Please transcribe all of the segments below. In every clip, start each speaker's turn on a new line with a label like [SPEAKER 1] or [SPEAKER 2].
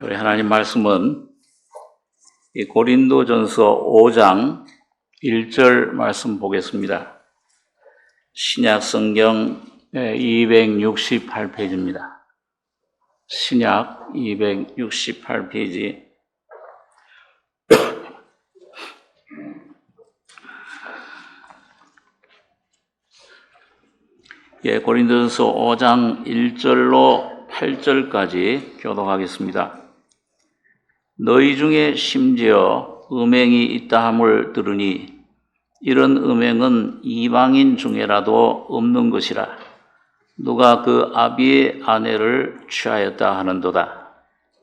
[SPEAKER 1] 우리 하나님 말씀은 이 고린도전서 5장 1절 말씀 보겠습니다. 신약 성경 268페이지입니다. 신약 268페이지. 고린도전서 5장 1절로 8절까지 교독하겠습니다. 너희 중에 심지어 음행이 있다 함을 들으니 이런 음행은 이방인 중에라도 없는 것이라. 누가 그 아비의 아내를 취하였다 하는도다.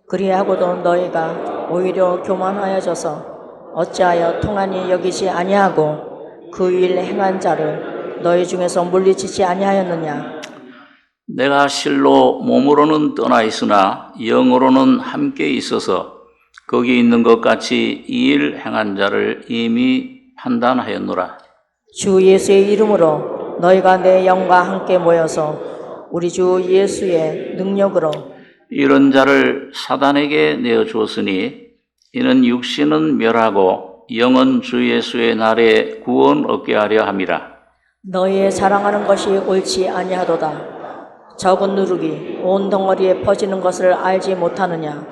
[SPEAKER 2] 그리하고도 너희가 오히려 교만하여져서 어찌하여 통하니 여기지 아니하고 그 일 행한 자를 너희 중에서 물리치지 아니하였느냐.
[SPEAKER 1] 내가 실로 몸으로는 떠나 있으나 영으로는 함께 있어서 거기 있는 것 같이 이 일 행한 자를 이미 판단하였노라.
[SPEAKER 2] 주 예수의 이름으로 너희가 내 영과 함께 모여서 우리 주 예수의 능력으로
[SPEAKER 1] 이런 자를 사단에게 내어주었으니 이는 육신은 멸하고 영은 주 예수의 날에 구원 얻게 하려 함이라.
[SPEAKER 2] 너희의 자랑하는 것이 옳지 아니하도다. 적은 누룩이 온 덩어리에 퍼지는 것을 알지 못하느냐.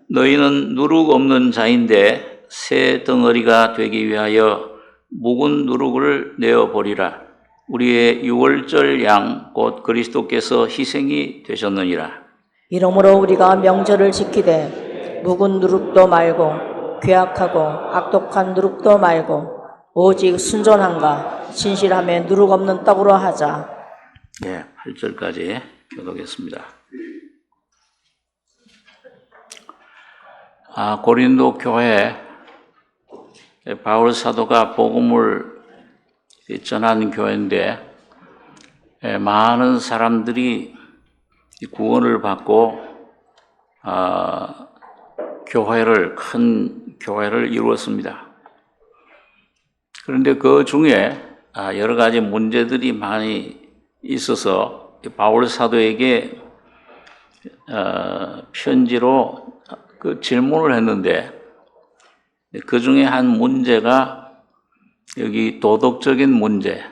[SPEAKER 1] 너희는 누룩 없는 자인데 새 덩어리가 되기 위하여 묵은 누룩을 내어버리라. 우리의 유월절 양 곧 그리스도께서 희생이 되셨느니라.
[SPEAKER 2] 이러므로 우리가 명절을 지키되 묵은 누룩도 말고 괴악하고 악독한 누룩도 말고 오직 순전함과 진실함에 누룩 없는 떡으로 하자.
[SPEAKER 1] 8절까지 교독했습니다. 고린도 교회 바울 사도가 복음을 전한 교회인데 많은 사람들이 구원을 받고 큰 교회를 이루었습니다. 그런데 그 중에 여러 가지 문제들이 많이 있어서 바울 사도에게 편지로 그 질문을 했는데 그 중에 한 문제가 여기 도덕적인 문제,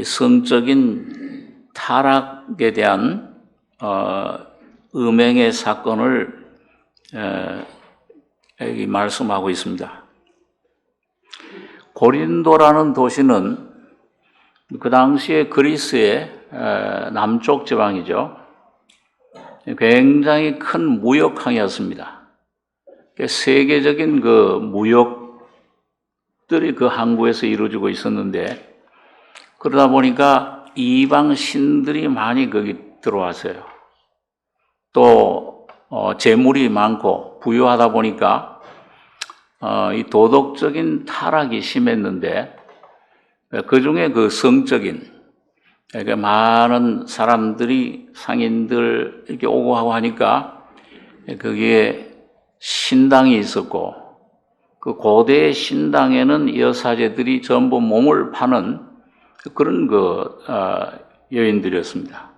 [SPEAKER 1] 성적인 타락에 대한 음행의 사건을 여기 말씀하고 있습니다. 고린도라는 도시는 그 당시에 그리스의 남쪽 지방이죠. 굉장히 큰 무역항이었습니다. 세계적인 그 무역들이 그 항구에서 이루어지고 있었는데 그러다 보니까 이방 신들이 많이 거기 들어왔어요. 또 재물이 많고 부유하다 보니까 이 도덕적인 타락이 심했는데 그 중에 그 성적인 그러니까 많은 사람들이 상인들 이렇게 오고 하고 하니까 거기에 신당이 있었고 그 고대 신당에는 여사제들이 전부 몸을 파는 그런 여인들이었습니다.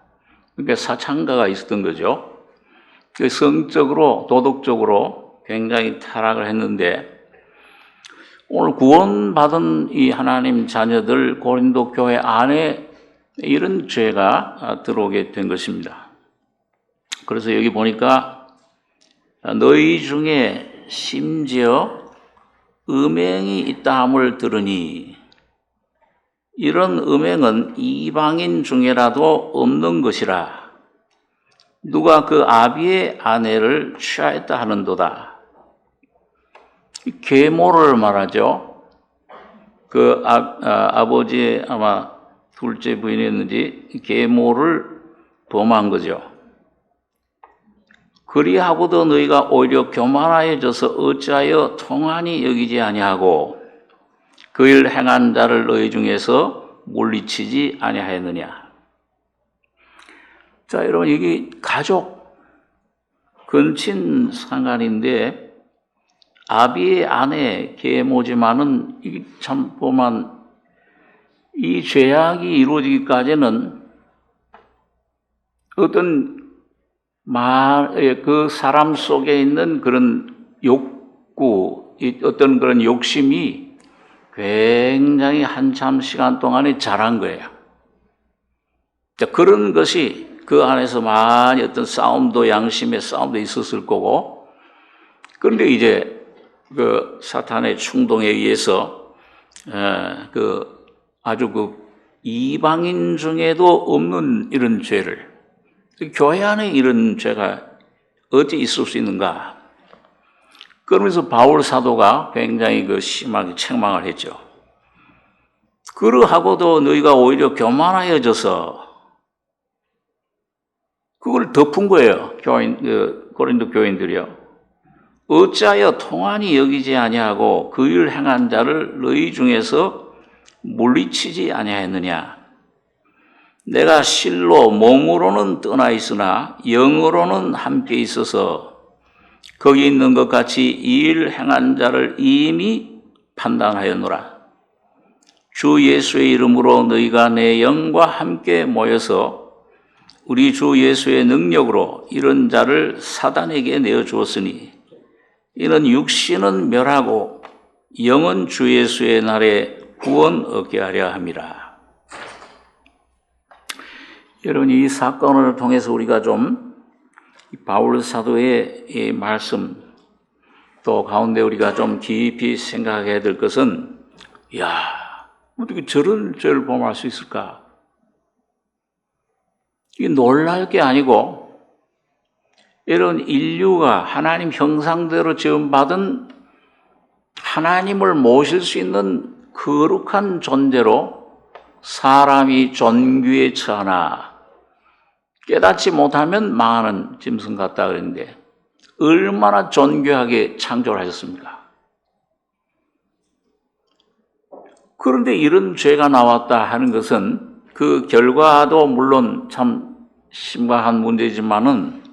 [SPEAKER 1] 그러니까 사창가가 있었던 거죠. 성적으로 도덕적으로 굉장히 타락을 했는데 오늘 구원받은 이 하나님 자녀들 고린도 교회 안에 이런 죄가 들어오게 된 것입니다. 그래서 여기 보니까 너희 중에 심지어 음행이 있다 함을 들으니 이런 음행은 이방인 중에라도 없는 것이라. 누가 그 아비의 아내를 취하였다 하는도다. 계모를 말하죠. 그 아버지의 아마 둘째 부인이었는지 계모를 범한 거죠. 그리하고도 너희가 오히려 교만하여져서 어찌하여 통하니 여기지 아니하고 그 일 행한 자를 너희 중에서 물리치지 아니하였느냐. 자, 여러분 여기 가족 근친 상간인데 아비의 아내 계모지만은 이게 참 보면 이 죄악이 이루어지기까지는 어떤 그 사람 속에 있는 그런 욕구, 어떤 그런 욕심이 굉장히 한참 시간 동안에 자란 거예요. 그런 것이 그 안에서 많이 어떤 싸움도, 양심의 싸움도 있었을 거고, 그런데 이제 그 사탄의 충동에 의해서 아주 이방인 중에도 없는 이런 죄를, 교회 안에 이런 죄가 어찌 있을 수 있는가? 그러면서 바울 사도가 굉장히 심하게 책망을 했죠. 그러하고도 너희가 오히려 교만하여져서 그걸 덮은 거예요. 고린도 교인들이요. 어찌하여 통한이 여기지 아니하고 그 일 행한 자를 너희 중에서 물리치지 아니하였느냐? 내가 실로 몸으로는 떠나 있으나 영으로는 함께 있어서 거기 있는 것 같이 이 일 행한 자를 이미 판단하였노라. 주 예수의 이름으로 너희가 내 영과 함께 모여서 우리 주 예수의 능력으로 이런 자를 사단에게 내어주었으니 이는 육신은 멸하고 영은 주 예수의 날에 구원 얻게 하려 함이라. 여러분, 이 사건을 통해서 우리가 좀 바울 사도의 이 말씀 또 가운데 우리가 좀 깊이 생각해야 될 것은, 어떻게 저런 죄를 범할 수 있을까? 이게 놀랄 게 아니고, 이런 인류가 하나님 형상대로 지음받은 하나님을 모실 수 있는 거룩한 존재로 사람이 존귀에 처하나 깨닫지 못하면 망하는 짐승 같다 그랬는데, 얼마나 존귀하게 창조를 하셨습니까? 그런데 이런 죄가 나왔다 하는 것은 그 결과도 물론 참 심각한 문제지만은,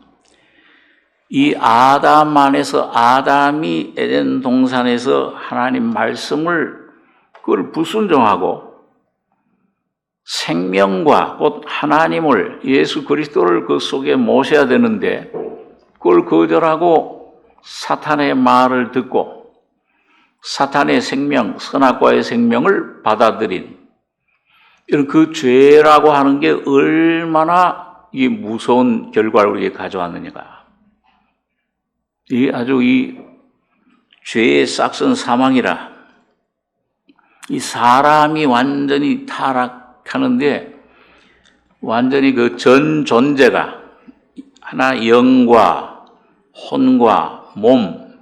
[SPEAKER 1] 이 아담 안에서, 아담이 에덴 동산에서 하나님 말씀을 그걸 불순종하고 생명과 곧 하나님을, 예수 그리스도를 그 속에 모셔야 되는데 그걸 거절하고 사탄의 말을 듣고 사탄의 생명, 선악과의 생명을 받아들인 이런 그 죄라고 하는 게 얼마나 이 무서운 결과를 우리에게 가져왔느냐가, 이 죄의 싹슨 사망이라, 이 사람이 완전히 타락하는데 완전히 그 전 존재가 하나 영과 혼과 몸,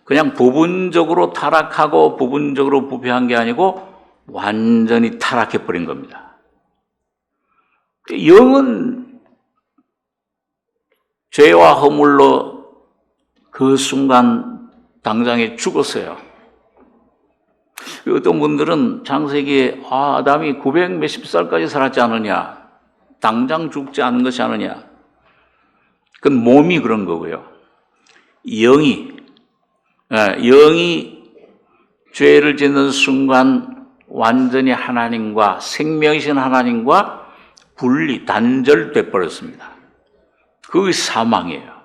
[SPEAKER 1] 그냥 부분적으로 타락하고 부분적으로 부패한 게 아니고 완전히 타락해버린 겁니다. 영은 죄와 허물로 그 순간 당장에 죽었어요. 어떤 분들은 창세기에 아담이 900 몇십 살까지 살았지 않느냐, 당장 죽지 않은 것이 아느냐. 그건 몸이 그런 거고요. 영이 죄를 짓는 순간 완전히 하나님과, 생명이신 하나님과 단절돼 버렸습니다. 그게 사망이에요.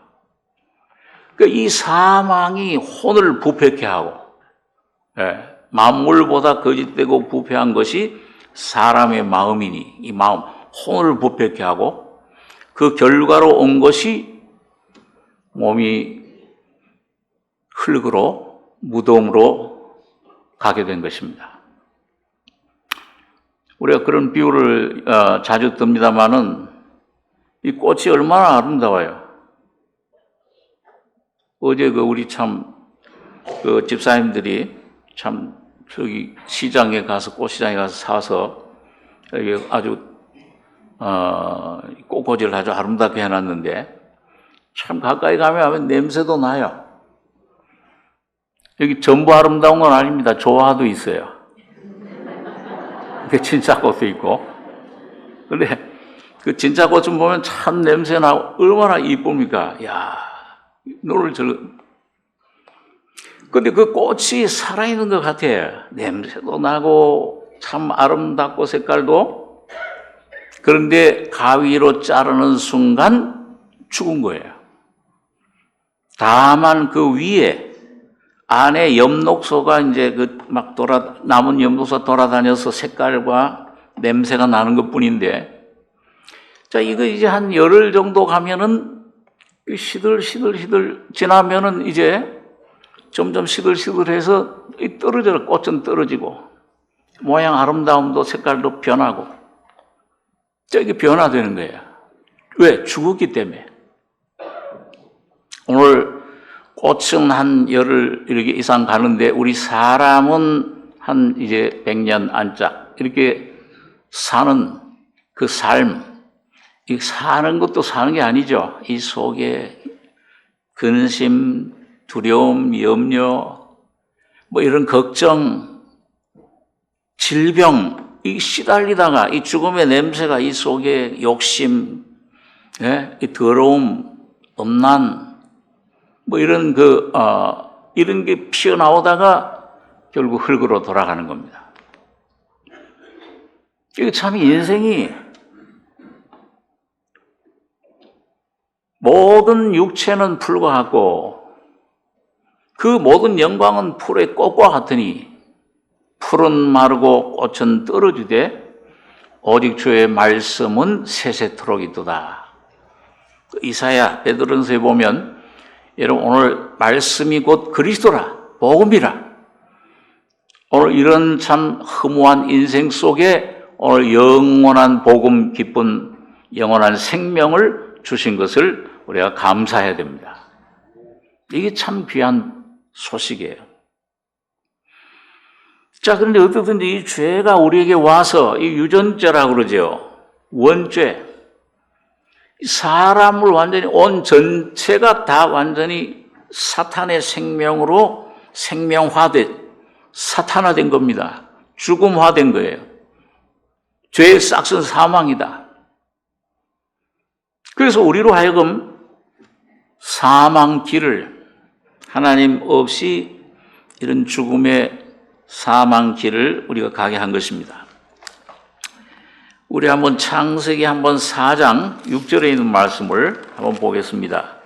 [SPEAKER 1] 그러니까 이 사망이 혼을 부패케 하고, 만물보다 거짓되고 부패한 것이 사람의 마음이니, 이 마음, 혼을 부패케 하고, 그 결과로 온 것이 몸이 흙으로, 무덤으로 가게 된 것입니다. 우리가 그런 비유를 자주 듭니다마는, 이 꽃이 얼마나 아름다워요. 어제 우리 집사님들이 저기 시장에 가서, 꽃시장에 가서 사서 아주 꽃꽂이를 아주 아름답게 해놨는데, 참 가까이 가면 냄새도 나요. 여기 전부 아름다운 건 아닙니다. 조화도 있어요. 진짜 꽃도 있고. 근데 그 진짜 꽃 좀 보면 참 냄새 나고 얼마나 이쁩니까? 근데 그 꽃이 살아있는 것 같아요. 냄새도 나고 참 아름답고 색깔도. 그런데 가위로 자르는 순간 죽은 거예요. 다만 그 위에 안에 엽록소가 이제 막 남은 엽록소 돌아다녀서 색깔과 냄새가 나는 것 뿐인데, 자, 이거 이제 한 열흘 정도 가면은 시들시들 지나면은 이제 점점 시들시들해서 떨어져요. 꽃은 떨어지고, 모양 아름다움도 색깔도 변하고, 자, 이게 변화되는 거예요. 왜? 죽었기 때문에. 오늘 꽃은 한 열흘 이렇게 이상 가는데 우리 사람은 한 이제 100년 안짝 이렇게 사는 그 삶, 이 사는 것도 사는 게 아니죠. 이 속에 근심, 두려움, 염려, 뭐 이런 걱정, 질병, 이 시달리다가 이 죽음의 냄새가 이 속에 욕심, 이 더러움, 엄난, 뭐 이런 이런 게 피어나오다가 결국 흙으로 돌아가는 겁니다. 이거 참 인생이 모든 육체는 풀과 같고 그 모든 영광은 풀의 꽃과 같으니 풀은 마르고 꽃은 떨어지되 오직 주의 말씀은 세세토록 있도다. 이사야 베드로전서에 보면 여러분 오늘 말씀이 곧 그리스도라, 복음이라. 오늘 이런 참 허무한 인생 속에 오늘 영원한 복음 기쁜 영원한 생명을 주신 것을 우리가 감사해야 됩니다. 이게 참 귀한 소식이에요. 자, 그런데 어떻든지 이 죄가 우리에게 와서 이 유전죄라고 그러죠. 원죄. 사람을 완전히 온 전체가 다 완전히 사탄의 생명으로 사탄화된 겁니다. 죽음화된 거예요. 죄의 싹은 사망이다. 그래서 우리로 하여금 사망 길을 하나님 없이 이런 죽음의 사망 길을 우리가 가게 한 것입니다. 우리 한번 창세기 4장 6절에 있는 말씀을 한번 보겠습니다.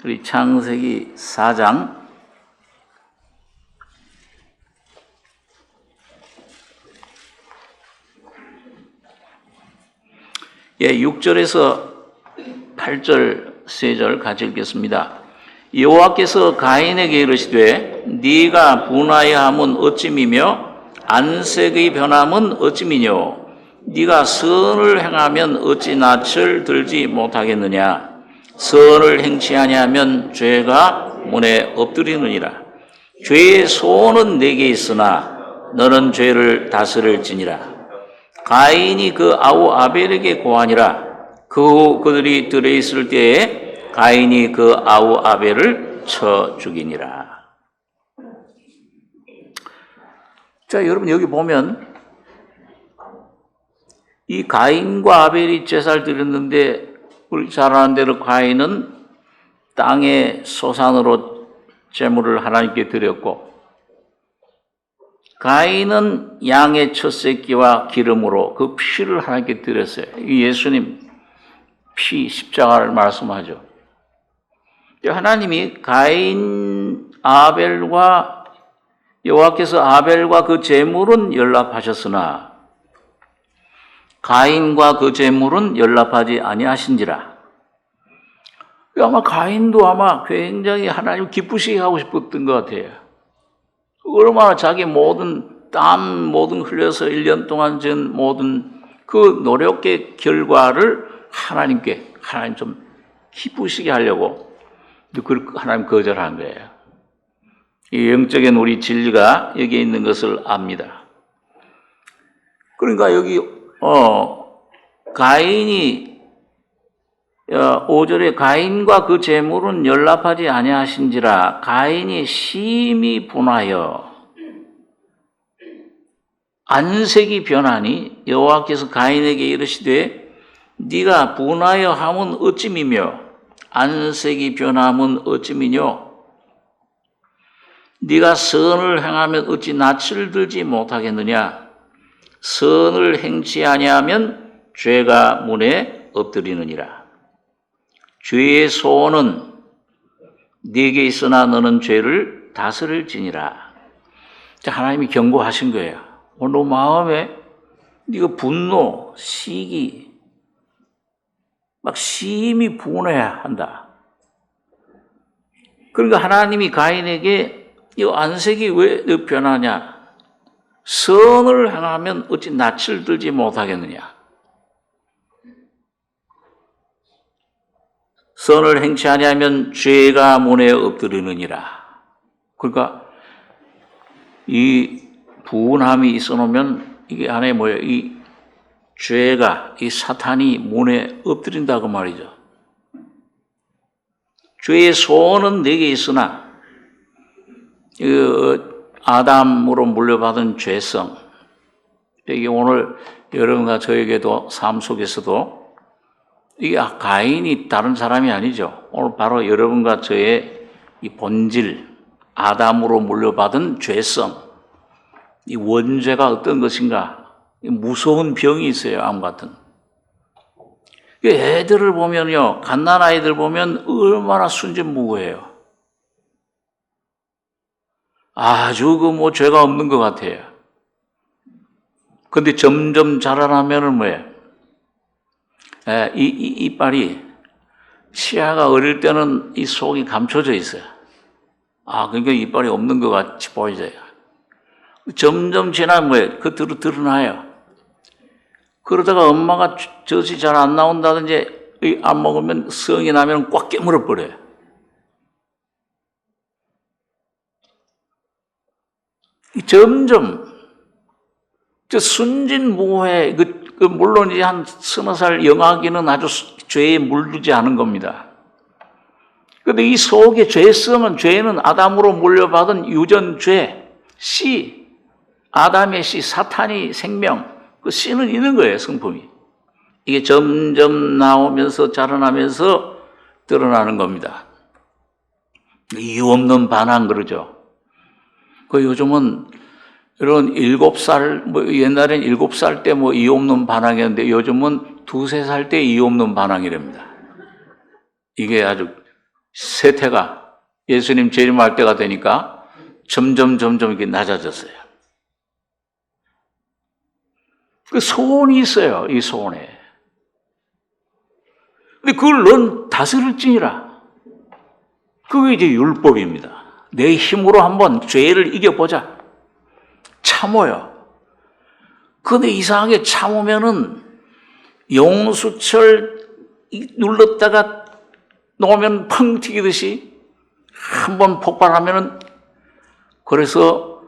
[SPEAKER 1] 우리 창세기 4장 6절에서 8절, 3절 같이 읽겠습니다. 여호와께서 가인에게 이르시되 네가 분하여 함은 어찌미며 안색의 변함은 어찌미뇨 네가 선을 행하면 어찌 낯을 들지 못하겠느냐 선을 행치 아니하면 죄가 문에 엎드리느니라 죄의 소원은 내게 있으나 너는 죄를 다스릴지니라 가인이 그 아우 아벨에게 고하니라 그 후 그들이 들에 있을 때에 가인이 그 아우 아벨을 쳐 죽이니라. 자, 여러분 여기 보면 이 가인과 아벨이 제사를 드렸는데 우리 잘 아는 대로 가인은 땅의 소산으로 제물을 하나님께 드렸고 가인은 양의 첫 새끼와 기름으로 그 피를 하나님께 드렸어요. 예수님 피 십자가를 말씀하죠. 하나님이 가인 아벨과 여호와께서 아벨과 그 제물은 연락하셨으나 가인과 그 제물은 연락하지 아니하신지라. 아마 가인도 아마 굉장히 하나님 기쁘시게 하고 싶었던 것 같아요. 얼마나 자기 모든 땀 모든 흘려서 1년 동안 전 모든 그 노력의 결과를 하나님 좀 기쁘시게 하려고 하나님 거절한 거예요. 이 영적인 우리 진리가 여기에 있는 것을 압니다. 그러니까 여기 가인이 5절에 가인과 그 제물은 연락하지 아니하신지라 가인이 심히 분하여 안색이 변하니 여호와께서 가인에게 이르시되 네가 분하여 함은 어찌미며 안색이 변함은 어찌미뇨 네가 선을 행하면 어찌 낯을 들지 못하겠느냐 선을 행치 아니하면 죄가 문에 엎드리느니라. 죄의 소원은 네게 있으나 너는 죄를 다스릴지니라. 자, 하나님이 경고하신 거예요. 오늘 너 마음에 네가 분노, 시기, 막 심히 분해야 한다. 그러니까 하나님이 가인에게 이 안색이 왜 너 변하냐? 선을 행하면 어찌 낯을 들지 못하겠느냐? 선을 행치 아니하면 죄가 문에 엎드리느니라. 그러니까 이 분함이 있어 놓으면 이게 안에 뭐예요? 이 죄가, 이 사탄이 문에 엎드린다고 말이죠. 죄의 소원은 내게 있으나 아담으로 물려받은 죄성, 이게 오늘 여러분과 저에게도 삶 속에서도 이게 가인이 다른 사람이 아니죠. 오늘 바로 여러분과 저의 이 본질, 아담으로 물려받은 죄성, 이 원죄가 어떤 것인가, 무서운 병이 있어요. 암 같은. 애들을 보면요, 갓난 아이들 보면 얼마나 순진무구해요. 아주 죄가 없는 것 같아요. 근데 점점 자라나면은 뭐예요? 이빨이, 치아가 어릴 때는 이 속이 감춰져 있어요. 그러니까 이빨이 없는 것 같이 보이죠. 점점 지나면 뭐예요? 겉으로 드러나요. 그러다가 엄마가 젖이 잘 안 나온다든지 안 먹으면 성이 나면 꽉 깨물어 버려요. 점점 순진무구해. 물론 이제 한 30살 영아기는 아주 죄에 물들지 않은 겁니다. 그런데 이 속에 죄성은, 죄는 아담으로 물려받은 유전죄, 씨, 아담의 씨, 사탄이 생명, 그 씨는 있는 거예요, 성품이. 이게 점점 나오면서 자라나면서 드러나는 겁니다. 이유 없는 반항 그러죠. 요즘은 이런 7살, 옛날엔 7살 때 이유 없는 반항이었는데 요즘은 2-3살 때 이유 없는 반항이랍니다. 이게 아주 세태가 예수님 재림할 때가 되니까 점점 이렇게 낮아졌어요. 그 소원이 있어요, 이 소원에. 근데 그걸 넌 다스릴지니라. 그게 이제 율법입니다. 내 힘으로 한번 죄를 이겨보자. 참어요. 근데 이상하게 참으면은 용수철 눌렀다가 놓으면 펑 튀기듯이 한번 폭발하면은, 그래서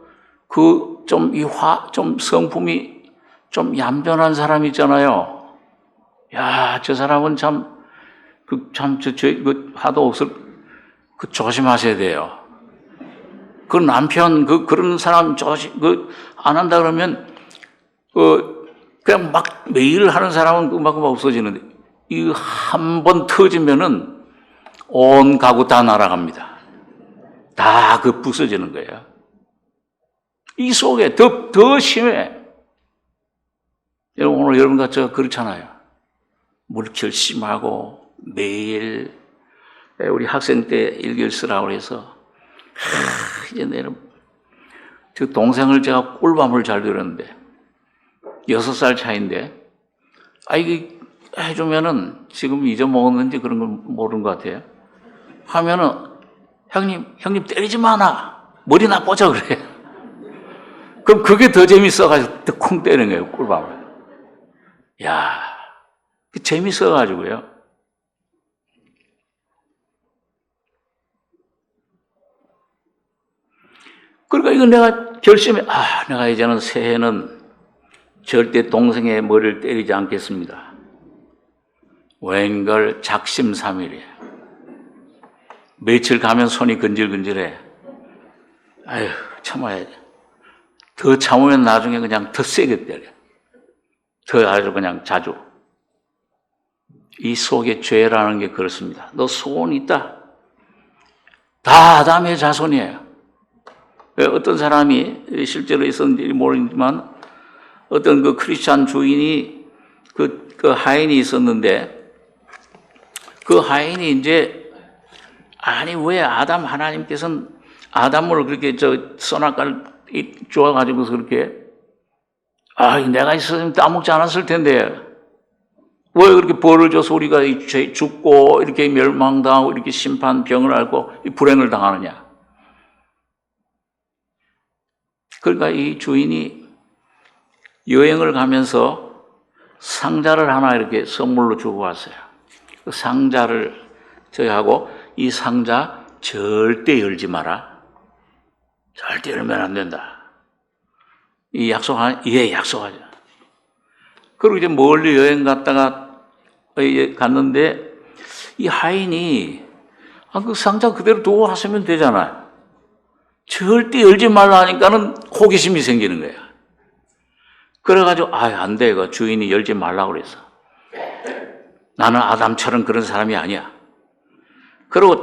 [SPEAKER 1] 좀 성품이 좀 얌전한 사람 있잖아요. 야, 저 사람은 하도 없을, 조심하셔야 돼요. 그 남편, 그런 사람 안 한다 그러면, 그냥 막 매일 하는 사람은 금방 없어지는데, 이 한 번 터지면은 온 가구 다 날아갑니다. 다 부서지는 거예요. 이 속에 더 심해. 여러분, 오늘 여러분과 저 그렇잖아요. 뭘 결심하고 매일 우리 학생 때 일기를 쓰라고 해서 이제 내는 저 동생을 제가 꿀밤을 잘 들었는데 6살 차인데 이게 해주면은 지금 잊어먹었는지 그런 걸 모르는 것 같아요. 하면은 형님 때리지 마나 머리 나빠져 그래. 그럼 그게 더 재밌어가지고 콩 때리는 거예요, 꿀밤을. 야, 재밌어가지고요. 그러니까 이거 내가 결심해, 내가 이제는 새해는 절대 동생의 머리를 때리지 않겠습니다. 웬걸 작심삼일이에요. 며칠 가면 손이 근질근질해. 아휴, 참아야지. 더 참으면 나중에 그냥 더 세게 때려. 더 아주 그냥 자주. 이 속에 죄라는 게 그렇습니다. 너 소원이 있다. 다 아담의 자손이에요. 어떤 사람이 실제로 있었는지 모르지만 어떤 그 크리스찬 주인이 그 하인이 있었는데 그 하인이 이제 아니 왜 아담 하나님께서는 아담을 그렇게 선악과를 주어가지고서 그렇게 내가 있었으면 따먹지 않았을 텐데 왜 그렇게 벌을 줘서 우리가 죽고 이렇게 멸망당하고 이렇게 심판 병을 앓고 이 불행을 당하느냐. 그러니까 이 주인이 여행을 가면서 상자를 하나 이렇게 선물로 주고 왔어요. 그 상자를 저희하고 이 상자 절대 열지 마라. 절대 열면 안 된다. 이 약속하죠. 그리고 이제 멀리 여행 갔다가 갔는데 이 하인이 그 상자 그대로 두고 하시면 되잖아요. 절대 열지 말라 하니까는 호기심이 생기는 거야. 그래가지고 안 돼. 이거 주인이 열지 말라고 그랬어. 나는 아담처럼 그런 사람이 아니야. 그리고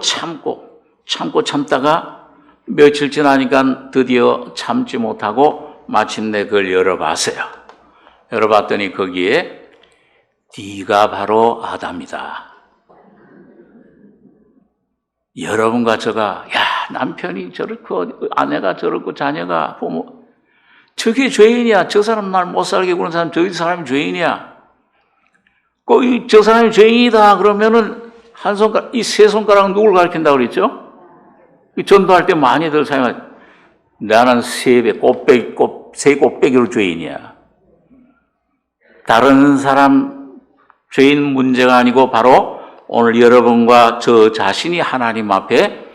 [SPEAKER 1] 참다가 며칠 지나니까 드디어 참지 못하고 마침내 그걸 열어봤어요. 열어봤더니 거기에 네가 바로 아담이다. 여러분과 저가 남편이 저렇고 아내가 저렇고 자녀가 부모 저게 죄인이야. 저 사람 날 못 살게 구는 사람 저 사람이 죄인이야. 저 사람이 죄인이다 그러면은 한 손가락 이 세 손가락 누굴 가리킨다고 그랬죠? 전도할 때 많이들 사용하죠. 나는 세 곱빼기로 죄인이야. 다른 사람 죄인 문제가 아니고 바로 오늘 여러분과 저 자신이 하나님 앞에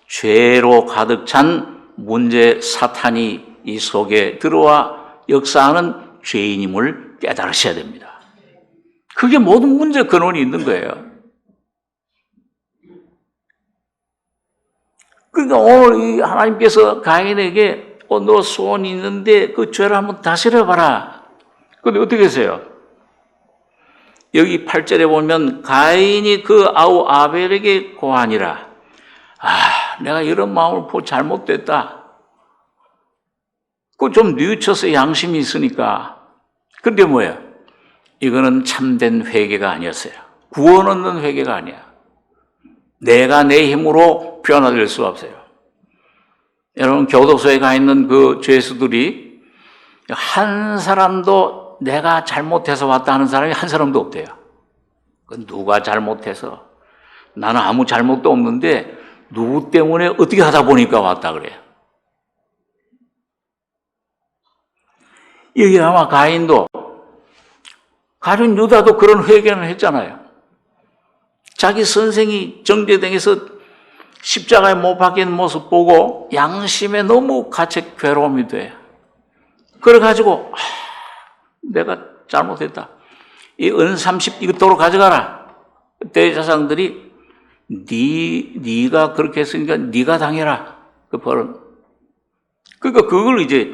[SPEAKER 1] 죄로 가득 찬 문제 사탄이 이 속에 들어와 역사하는 죄인임을 깨달으셔야 됩니다. 그게 모든 문제 근원이 있는 거예요. 그러니까 오늘 이 하나님께서 가인에게 너 소원이 있는데 그 죄를 한번 다스려봐라. 근데 어떻게 했어요? 여기 8절에 보면 가인이 그 아우 아벨에게 고하니라. 내가 이런 마음을 잘못됐다. 그 좀 뉘우쳐서 양심이 있으니까. 근데 뭐예요? 이거는 참된 회개가 아니었어요. 구원 얻는 회개가 아니야. 내가 내 힘으로 변화될 수 없어요. 여러분 교도소에 가 있는 그 죄수들이 한 사람도 내가 잘못해서 왔다 하는 사람이 한 사람도 없대요. 그 누가 잘못해서 나는 아무 잘못도 없는데 누구 때문에 어떻게 하다 보니까 왔다 그래요. 여기 아마 가인도 가룟 유다도 그런 회개는 했잖아요. 자기 선생이 정죄당해서 십자가에 못 박힌 모습 보고 양심에 너무 가책 괴로움이 돼. 그래가지고 내가 잘못했다. 이 은 30 이것도로 가져가라. 대제사장들이 네가 그렇게 했으니까 네가 당해라. 그 벌은. 그러니까 그걸 이제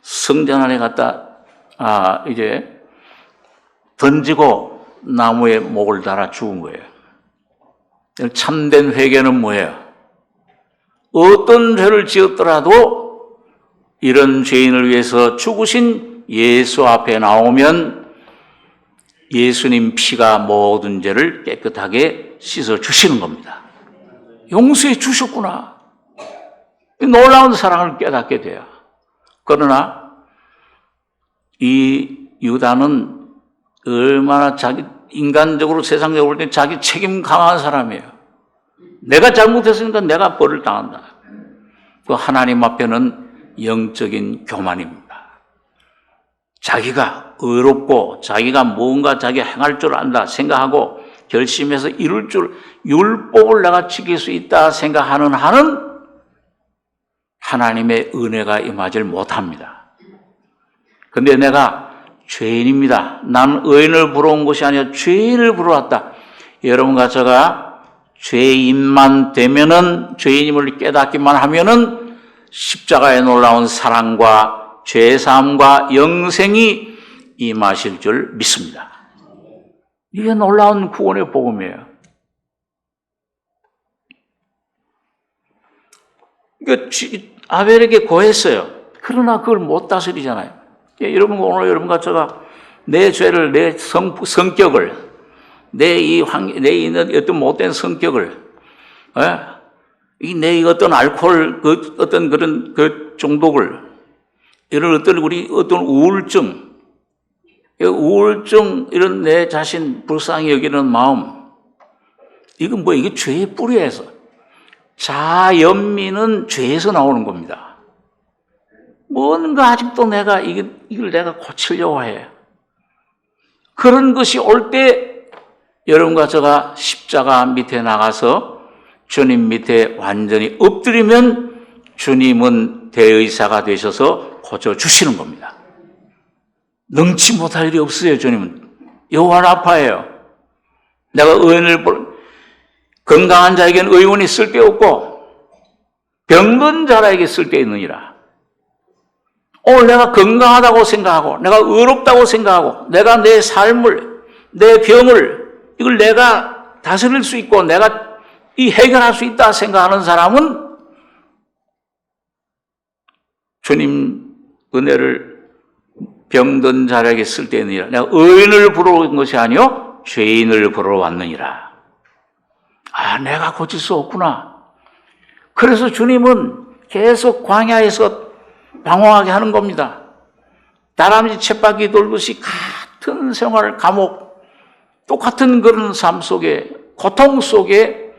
[SPEAKER 1] 성전 안에 갖다 이제 던지고 나무에 목을 달아 죽은 거예요. 참된 회개는 뭐예요? 어떤 죄를 지었더라도 이런 죄인을 위해서 죽으신 예수 앞에 나오면 예수님 피가 모든 죄를 깨끗하게 씻어 주시는 겁니다. 용서해 주셨구나. 놀라운 사랑을 깨닫게 돼요. 그러나 이 유다는 얼마나 인간적으로 세상적으로 볼 때 자기 책임 강한 사람이에요. 내가 잘못했으니까 내가 벌을 당한다. 그 하나님 앞에는 영적인 교만입니다. 자기가 의롭고 자기가 뭔가 자기가 행할 줄 안다 생각하고 결심해서 이룰 줄 율법을 내가 지킬 수 있다 생각하는 한은 하나님의 은혜가 임하지 못합니다. 그런데 내가 죄인입니다. 난 의인을 부러운 것이 아니라 죄인을 부러웠다. 여러분과 제가 죄인만 되면은 죄인임을 깨닫기만 하면은 십자가에 놀라운 사랑과 죄사함과 영생이 임하실 줄 믿습니다. 이게 놀라운 구원의 복음이에요. 그러니까 아벨에게 고했어요. 그러나 그걸 못 다스리잖아요. 여러분 오늘 여러분과 제가 내 죄를 내 성격을 내 있는 어떤 못된 성격을, 내 어떤 알코올, 어떤 그런 중독을, 이런 어떤 우울증, 이런 내 자신 불쌍히 여기는 마음, 이게 죄의 뿌리에서, 자연미는 죄에서 나오는 겁니다. 뭔가 아직도 이걸 내가 고치려고 해. 그런 것이 올 때 여러분과 제가 십자가 밑에 나가서 주님 밑에 완전히 엎드리면 주님은 대의사가 되셔서 고쳐주시는 겁니다. 능치 못할 일이 없어요. 주님은 여호와라파예요. 내가 건강한 자에게는 의원이 쓸데없고 병든 자에게 쓸데있느니라. 오늘 내가 건강하다고 생각하고 내가 의롭다고 생각하고 내가 내 삶을, 내 병을 이걸 내가 다스릴 수 있고 내가 해결할 수 있다 생각하는 사람은 주님 은혜를 병든 자에게 쓸데있느니라. 내가 의인을 부르러 온 것이 아니요 죄인을 부르러 왔느니라. 내가 고칠 수 없구나. 그래서 주님은 계속 광야에서 방황하게 하는 겁니다. 다람쥐 쳇바퀴 돌듯이 같은 생활, 감옥, 똑같은 그런 삶 속에, 고통 속에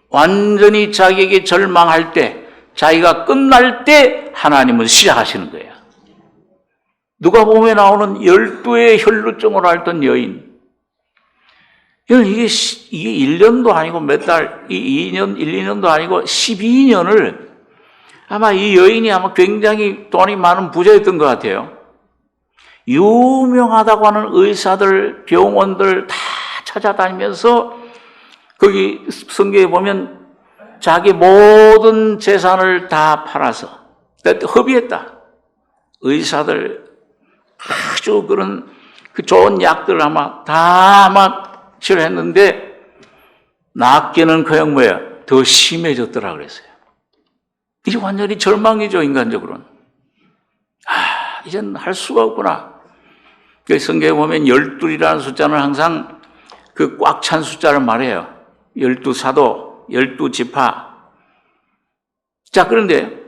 [SPEAKER 1] 완전히 자기에게 절망할 때, 자기가 끝날 때 하나님은 시작하시는 거예요. 누가복음에 나오는 12의 혈루증으로 앓던 여인, 이게 1년도 아니고 몇 달, 2년, 1, 2년도 아니고 12년을 아마 이 여인이 굉장히 돈이 많은 부자였던 것 같아요. 유명하다고 하는 의사들, 병원들 다 찾아다니면서 거기 성경에 보면 자기 모든 재산을 다 팔아서 허비했다. 의사들 아주 그런 좋은 약들 다 치료했는데 낫기는 그냥 더 심해졌더라 그랬어요. 이제 완전히 절망이죠, 인간적으로는. 이젠 할 수가 없구나. 성경에 보면 12이라는 숫자는 항상 꽉 찬 숫자를 말해요. 12사도, 12지파. 자, 그런데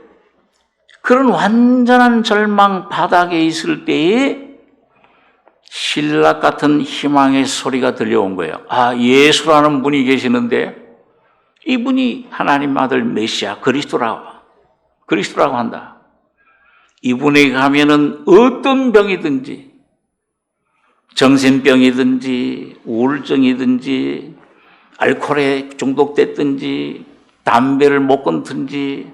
[SPEAKER 1] 그런 완전한 절망 바닥에 있을 때에 신락 같은 희망의 소리가 들려온 거예요. 예수라는 분이 계시는데 이분이 하나님 아들 메시아 그리스도라고 한다. 이분에게 가면은 어떤 병이든지, 정신병이든지, 우울증이든지, 알코올에 중독됐든지, 담배를 못 끊든지,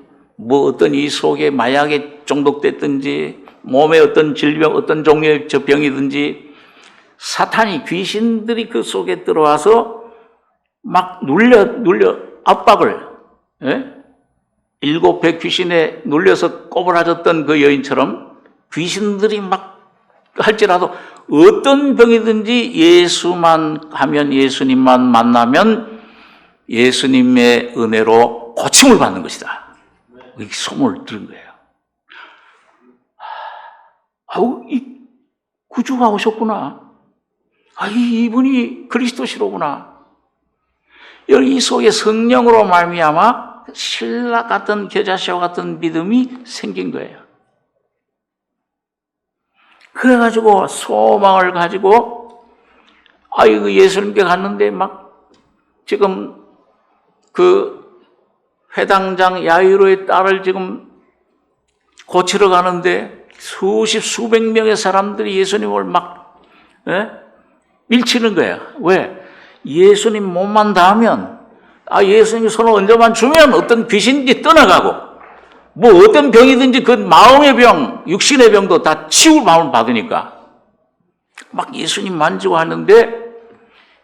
[SPEAKER 1] 어떤 이 속에 마약에 중독됐든지, 몸에 어떤 질병, 어떤 종류의 병이든지, 사탄이, 귀신들이 그 속에 들어와서 막 눌려 압박을, 7배 귀신에 눌려서 꼬부라졌던 그 여인처럼 귀신들이 막 할지라도 어떤 병이든지 예수님만 만나면 예수님의 은혜로 고침을 받는 것이다. 이렇게 소문을 들은 거예요. 이 구주가 오셨구나. 이분이 그리스도시로구나. 여기 속에 성령으로 말미암아 신라 같은 겨자씨와 같은 믿음이 생긴 거예요. 그래가지고 소망을 가지고 예수님께 갔는데 지금 그 회당장 야이로의 딸을 지금 고치러 가는데 수백 명의 사람들이 예수님을 밀치는 거예요. 왜? 예수님 몸만 닿으면 예수님이 손을 얹어만 주면 어떤 귀신이 떠나가고 어떤 병이든지 그 마음의 병, 육신의 병도 다 치유를 마음을 받으니까 예수님 만지고 하는데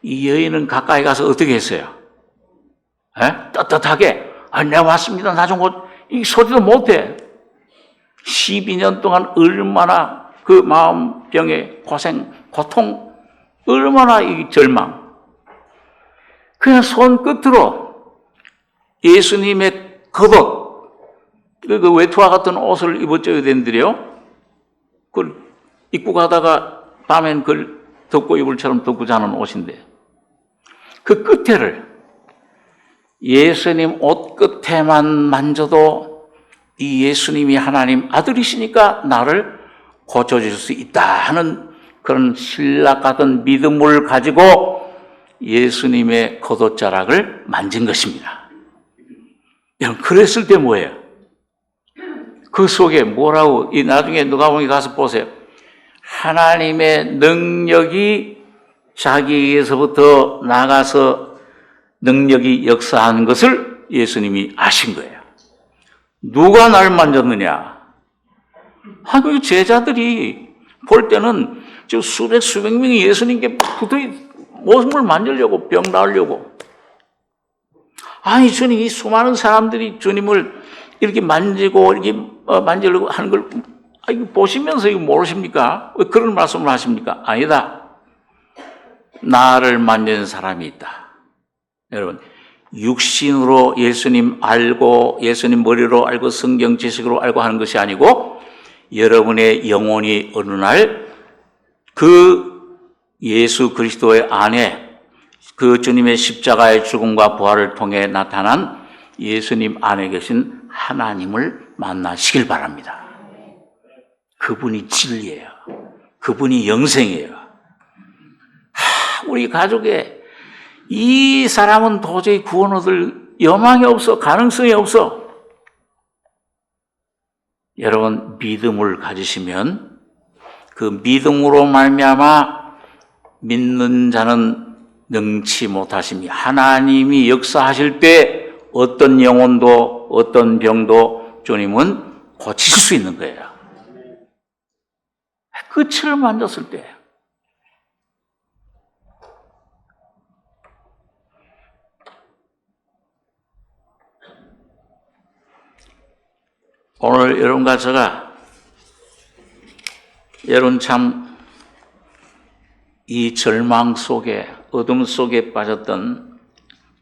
[SPEAKER 1] 이 여인은 가까이 가서 어떻게 했어요? 떳떳하게 내가 왔습니다. 나 좀 이 소리도 못해. 12년 동안 얼마나 그 마음병의 고통, 얼마나 이 절망. 그냥 손끝으로 예수님의 겉옷, 그 외투와 같은 옷을 입어줘야 되는데요. 그걸 입고 가다가 밤엔 그걸 덮고 이불처럼 덮고 자는 옷인데 그 끝에를 예수님 옷 끝에만 만져도 이 예수님이 하나님 아들이시니까 나를 고쳐줄 수 있다 하는 그런 신락 같은 믿음을 가지고 예수님의 겉옷자락을 만진 것입니다. 여러분, 그랬을 때 뭐예요? 그 속에 뭐라고, 이 나중에 누가복음에 가서 보세요. 하나님의 능력이 자기에게서부터 나가서 능력이 역사하는 것을 예수님이 아신 거예요. 누가 날 만졌느냐? 그 제자들이 볼 때는 지금 수백 명이 예수님께 붙어 몸을 만지려고, 병 나으려고. 아니, 주님, 이 수많은 사람들이 주님을 이렇게 만지고, 이렇게 만지려고 하는 걸 이거 보시면서 이거 모르십니까? 왜 그런 말씀을 하십니까? 아니다. 나를 만지는 사람이 있다. 여러분, 육신으로 예수님 알고, 예수님 머리로 알고, 성경 지식으로 알고 하는 것이 아니고, 여러분의 영혼이 어느 날 그 예수 그리스도의 안에 그 주님의 십자가의 죽음과 부활을 통해 나타난 예수님 안에 계신 하나님을 만나시길 바랍니다. 그분이 진리예요. 그분이 영생이에요. 우리 가족에 이 사람은 도저히 구원 얻을 여망이 없어, 가능성이 없어. 여러분, 믿음을 가지시면 그 믿음으로 말미암아 믿는 자는 능치 못하심이, 하나님이 역사하실 때 어떤 영혼도 어떤 병도 주님은 고칠 수 있는 거예요. 끝을 만졌을 때. 오늘 여러분과 제가 여러분 참 이 절망 속에, 어둠 속에 빠졌던,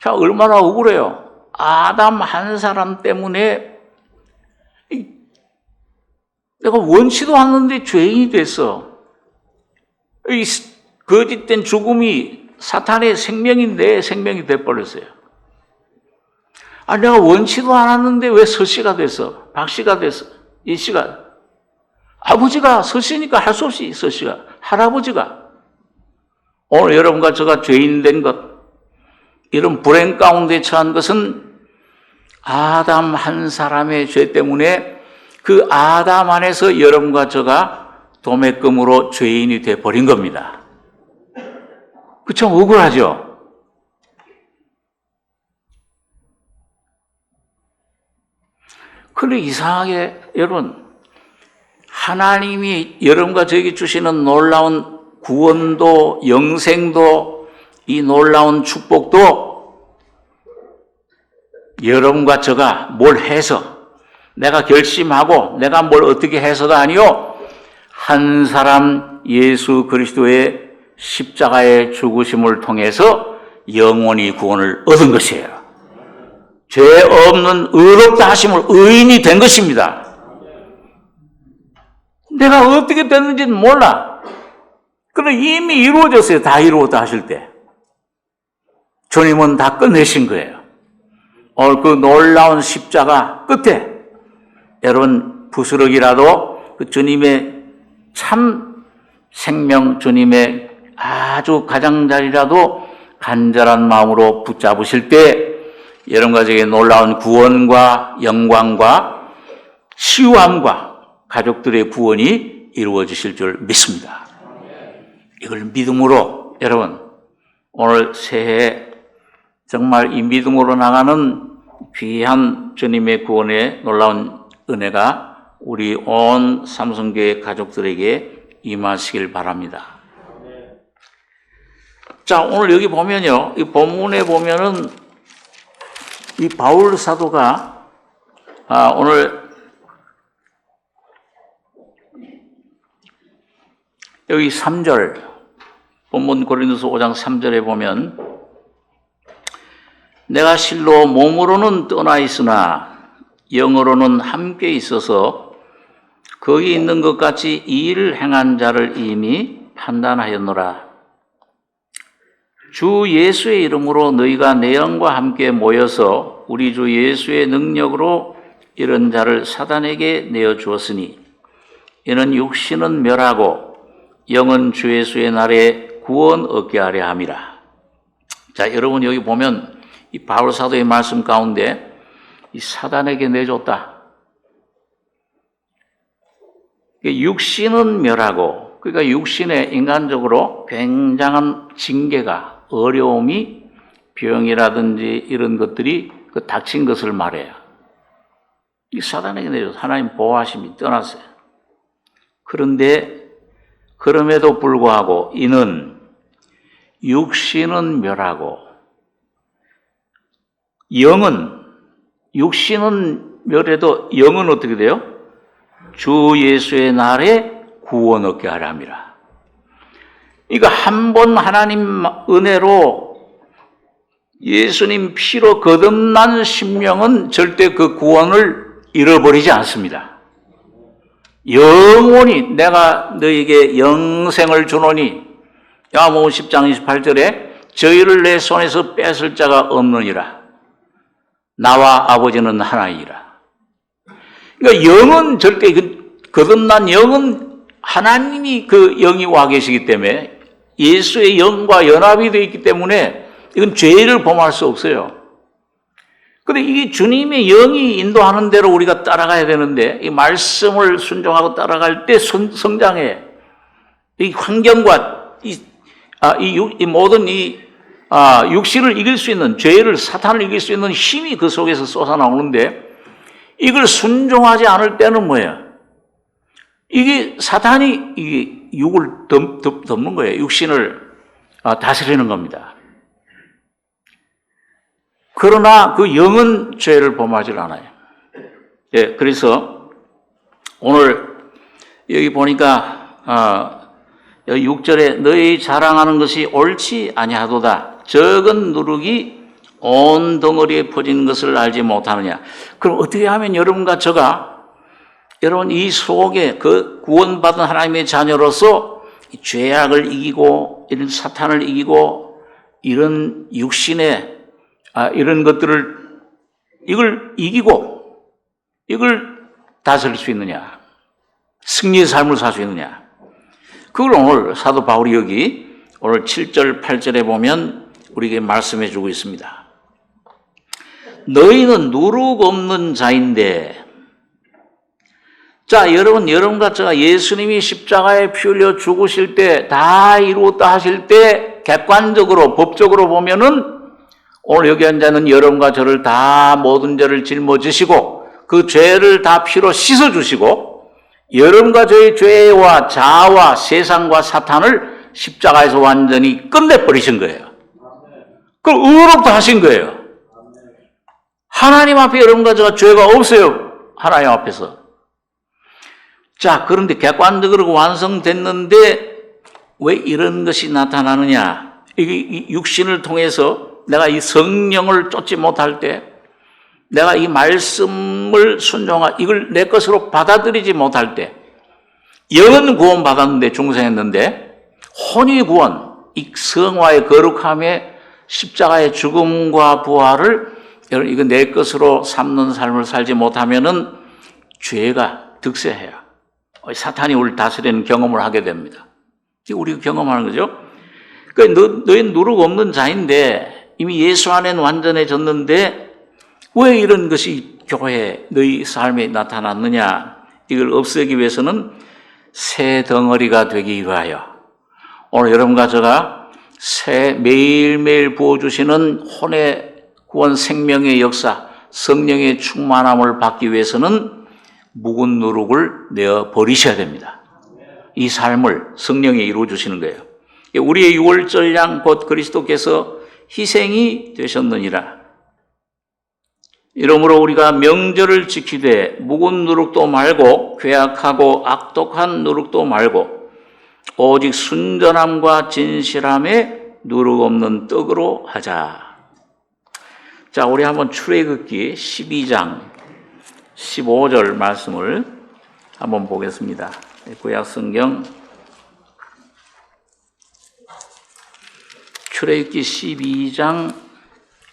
[SPEAKER 1] 참 얼마나 억울해요. 아담 한 사람 때문에 내가 원치도 않는데 죄인이 됐어. 이 거짓된 죽음이 사탄의 생명이 내 생명이 돼버렸어요. 아, 내가 원치도 않았는데 왜 서씨가 됐어? 박씨가 됐어? 이씨가. 아버지가 서씨니까 할 수 없이 서씨가. 할아버지가. 오늘 여러분과 제가 죄인 된 것, 이런 불행 가운데 처한 것은 아담 한 사람의 죄 때문에 그 아담 안에서 여러분과 제가 도매금으로 죄인이 돼버린 겁니다. 그 참 억울하죠? 그런데 이상하게 여러분, 하나님이 여러분과 저에게 주시는 놀라운 구원도 영생도 이 놀라운 축복도 여러분과 제가 뭘 해서 내가 결심하고 내가 뭘 어떻게 해서가 아니요, 한 사람 예수 그리스도의 십자가의 죽으심을 통해서 영원히 구원을 얻은 것이에요. 죄 없는 의롭다 하심을 의인이 된 것입니다. 내가 어떻게 됐는지는 몰라. 그러나 이미 이루어졌어요. 다 이루었다 하실 때. 주님은 다 끝내신 거예요. 오늘 그 놀라운 십자가 끝에 여러분 부스럭이라도 그 주님의 참 생명, 주님의 아주 가장자리라도 간절한 마음으로 붙잡으실 때 여러분과 저에게 놀라운 구원과 영광과 치유함과 가족들의 구원이 이루어지실 줄 믿습니다. 이걸 믿음으로 여러분 오늘 새해 정말 이 믿음으로 나가는 귀한 주님의 구원의 놀라운 은혜가 우리 온 삼성교회 가족들에게 임하시길 바랍니다. 자, 오늘 여기 보면요, 이 본문에 보면은 이 바울 사도가 오늘 여기 3절, 본문 고린도서 5장 3절에 보면 내가 실로 몸으로는 떠나 있으나 영으로는 함께 있어서 거기 있는 것 같이 이 일을 행한 자를 이미 판단하였노라. 주 예수의 이름으로 너희가 내 영과 함께 모여서 우리 주 예수의 능력으로 이런 자를 사단에게 내어 주었으니 이는 육신은 멸하고 영은 주 예수의 날에 구원 얻게 하려 함이라. 자, 여러분 여기 보면 이 바울 사도의 말씀 가운데 이 사단에게 내줬다. 육신은 멸하고, 그러니까 육신에 인간적으로 굉장한 징계가, 어려움이, 병이라든지 이런 것들이 닥친 것을 말해요. 이 사단에게 내줘서 하나님 보호하심이 떠났어요. 그런데 그럼에도 불구하고 이는 육신은 멸하고 육신은 멸해도 영은 어떻게 돼요? 주 예수의 날에 구원 얻게 하려 함이라. 그러니까 한 번 하나님 은혜로 예수님 피로 거듭난 심령은 절대 그 구원을 잃어버리지 않습니다. 영원히 내가 너에게 영생을 주노니 야고보서 10장 28절에 저희를 내 손에서 뺏을 자가 없느니라. 나와 아버지는 하나이라. 그러니까 영은 절대 거듭난 영은 하나님이 그 영이 와 계시기 때문에 예수의 영과 연합이 되어 있기 때문에 이건 죄를 범할 수 없어요. 그런데 이게 주님의 영이 인도하는 대로 우리가 따라가야 되는데 이 말씀을 순종하고 따라갈 때 성장해. 이 환경과 이 모든 육신을 이길 수 있는 죄를 사탄을 이길 수 있는 힘이 그 속에서 솟아나오는데 이걸 순종하지 않을 때는 뭐예요? 이게 사탄이 이게 육을 덮는 거예요. 육신을 다스리는 겁니다. 그러나 그 영은 죄를 범하지 않아요. 예, 그래서 오늘 여기 보니까 6절에 너희 자랑하는 것이 옳지 아니하도다. 적은 누룩이 온 덩어리에 퍼진 것을 알지 못하느냐. 그럼 어떻게 하면 여러분과 저가 여러분 이 속에 그 구원받은 하나님의 자녀로서 죄악을 이기고 이런 사탄을 이기고 이런 육신의 이런 것들을 이걸 이기고 이걸 다스릴 수 있느냐, 승리의 삶을 살 수 있느냐. 그걸 오늘 사도 바울이 여기 오늘 7절 8절에 보면 우리에게 말씀해 주고 있습니다. 너희는 누룩 없는 자인데, 자, 여러분과 제가 예수님이 십자가에 피 흘려 죽으실 때 다 이루었다 하실 때 객관적으로 법적으로 보면은 오늘 여기 앉아있는 여러분과 저를 다 모든 죄를 짊어지시고 그 죄를 다 피로 씻어주시고 여러분과 저의 죄와 자아와 세상과 사탄을 십자가에서 완전히 끝내버리신 거예요. 그걸 의롭다 하신 거예요. 하나님 앞에 여러분과 제가 죄가 없어요. 하나님 앞에서. 자, 그런데 객관적으로 완성됐는데 왜 이런 것이 나타나느냐? 이게 육신을 통해서 내가 이 성령을 쫓지 못할 때, 내가 이 말씀을 이걸 내 것으로 받아들이지 못할 때, 영은 구원 받았는데 중생했는데, 혼이 구원, 이 성화의 거룩함에 십자가의 죽음과 부활을 여러분 이거 내 것으로 삼는 삶을 살지 못하면은 죄가 득세해요. 사탄이 우리를 다스리는 경험을 하게 됩니다. 우리가 경험하는 거죠. 그러니까 너희는 누룩 없는 자인데 이미 예수 안에는 완전해졌는데 왜 이런 것이 교회 너희 삶에 나타났느냐? 이걸 없애기 위해서는 새 덩어리가 되기 위하여 오늘 여러분과 제가 매일매일 부어주시는 혼의 구원 생명의 역사, 성령의 충만함을 받기 위해서는 묵은 누룩을 내어 버리셔야 됩니다. 이 삶을 성령이 이루어주시는 거예요. 우리의 유월절 양 곧 그리스도께서 희생이 되셨느니라. 이러므로 우리가 명절을 지키되 묵은 누룩도 말고 괴악하고 악독한 누룩도 말고 오직 순전함과 진실함에 누룩 없는 떡으로 하자. 자, 우리 한번 출애굽기 12장 15절 말씀을 한번 보겠습니다. 구약 성경 출애굽기 12장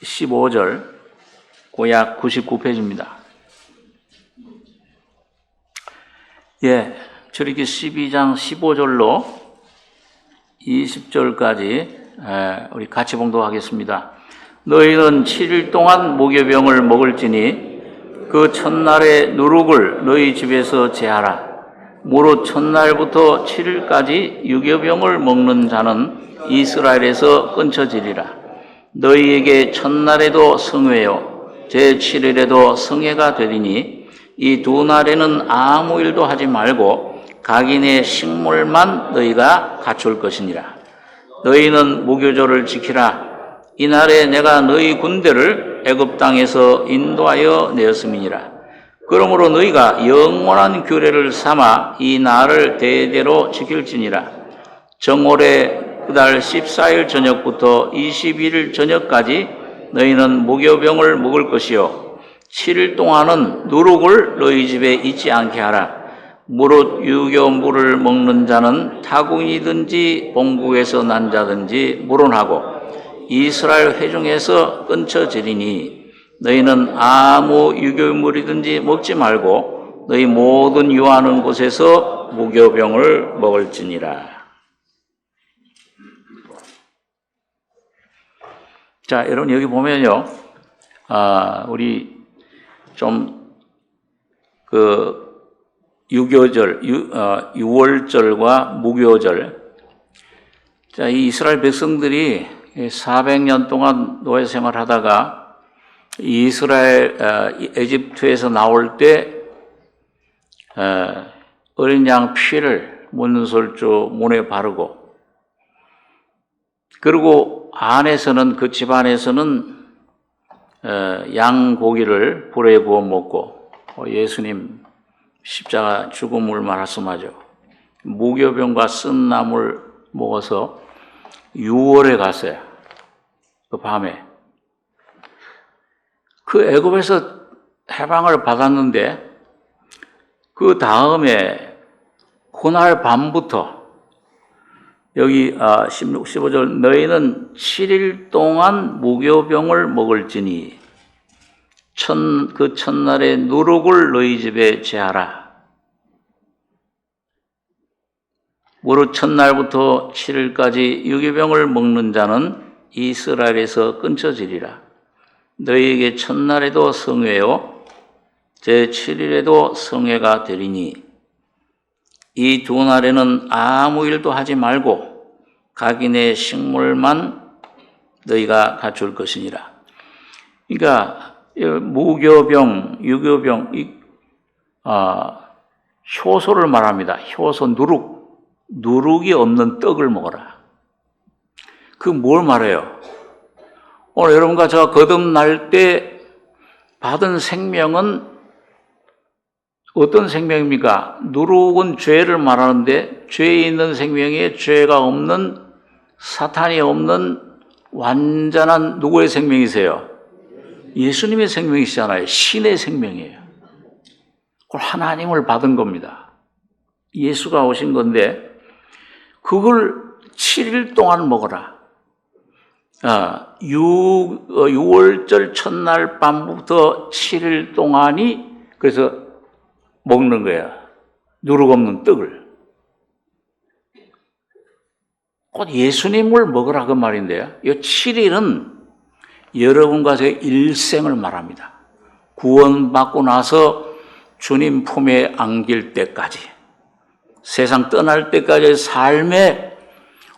[SPEAKER 1] 15절, 고약 99페이지입니다. 예, 출애굽기 12장 15절로 20절까지 우리 같이 봉독하겠습니다. 너희는 7일 동안 무교병을 먹을지니 그 첫날에 누룩을 너희 집에서 제하라. 무릇 첫날부터 7일까지 유교병을 먹는 자는 이스라엘에서 끊쳐지리라. 너희에게 첫날에도 성회요 제7일에도 성회가 되리니 이 두 날에는 아무 일도 하지 말고 각인의 식물만 너희가 갖출 것이니라. 너희는 무교절을 지키라. 이날에 내가 너희 군대를 애굽 땅에서 인도하여 내었음이니라. 그러므로 너희가 영원한 규례를 삼아 이 날을 대대로 지킬지니라. 정월에 그달 14일 저녁부터 21일 저녁까지 너희는 무교병을 먹을 것이요 7일 동안은 누룩을 너희 집에 있지 않게 하라. 무릇 유교물을 먹는 자는 타국이든지 본국에서 난 자든지 물론하고 이스라엘 회중에서 끊쳐지리니 너희는 아무 유교물이든지 먹지 말고 너희 모든 유하는 곳에서 무교병을 먹을지니라. 자, 여러분 여기 보면요, 우리 좀 유교절, 유월절과 무교절. 자, 이 이스라엘 백성들이 400년 동안 노예 생활하다가 이스라엘 에집트에서 나올 때 어린 양 피를 문설주 문에 바르고, 그리고 안에서는 그 집 안에서는 양 고기를 불에 구워 먹고 예수님 십자가 죽음을 말씀하죠. 무교병과 쓴 나물 먹어서 유월에 갔어요. 그 밤에. 그 애굽에서 해방을 받았는데 그 다음에 그날 밤부터 여기 16, 15절 너희는 7일 동안 무교병을 먹을지니 그 첫날에 누룩을 너희 집에 제하라. 무릇 첫날부터 7일까지 유교병을 먹는 자는 이스라엘에서 끊쳐지리라. 너희에게 첫날에도 성회요 제7일에도 성회가 되리니 이 두 날에는 아무 일도 하지 말고 각인의 식물만 너희가 갖출 것이니라. 그러니까 무교병, 유교병, 효소를 말합니다. 효소, 누룩이 없는 떡을 먹어라. 그 뭘 말해요? 오늘 여러분과 제가 거듭날 때 받은 생명은 어떤 생명입니까? 누룩은 죄를 말하는데 죄에 있는 생명에 죄가 없는, 사탄이 없는 완전한 누구의 생명이세요? 예수님의 생명이시잖아요. 신의 생명이에요. 그걸 하나님을 받은 겁니다. 예수가 오신 건데 그걸 7일 동안 먹어라. 6월절 첫날 밤부터 7일 동안이 그래서 먹는 거야. 누룩 없는 떡을. 곧 예수님을 먹으라 그 말인데요. 이 7일은 여러분과 제 일생을 말합니다. 구원받고 나서 주님 품에 안길 때까지, 세상 떠날 때까지의 삶에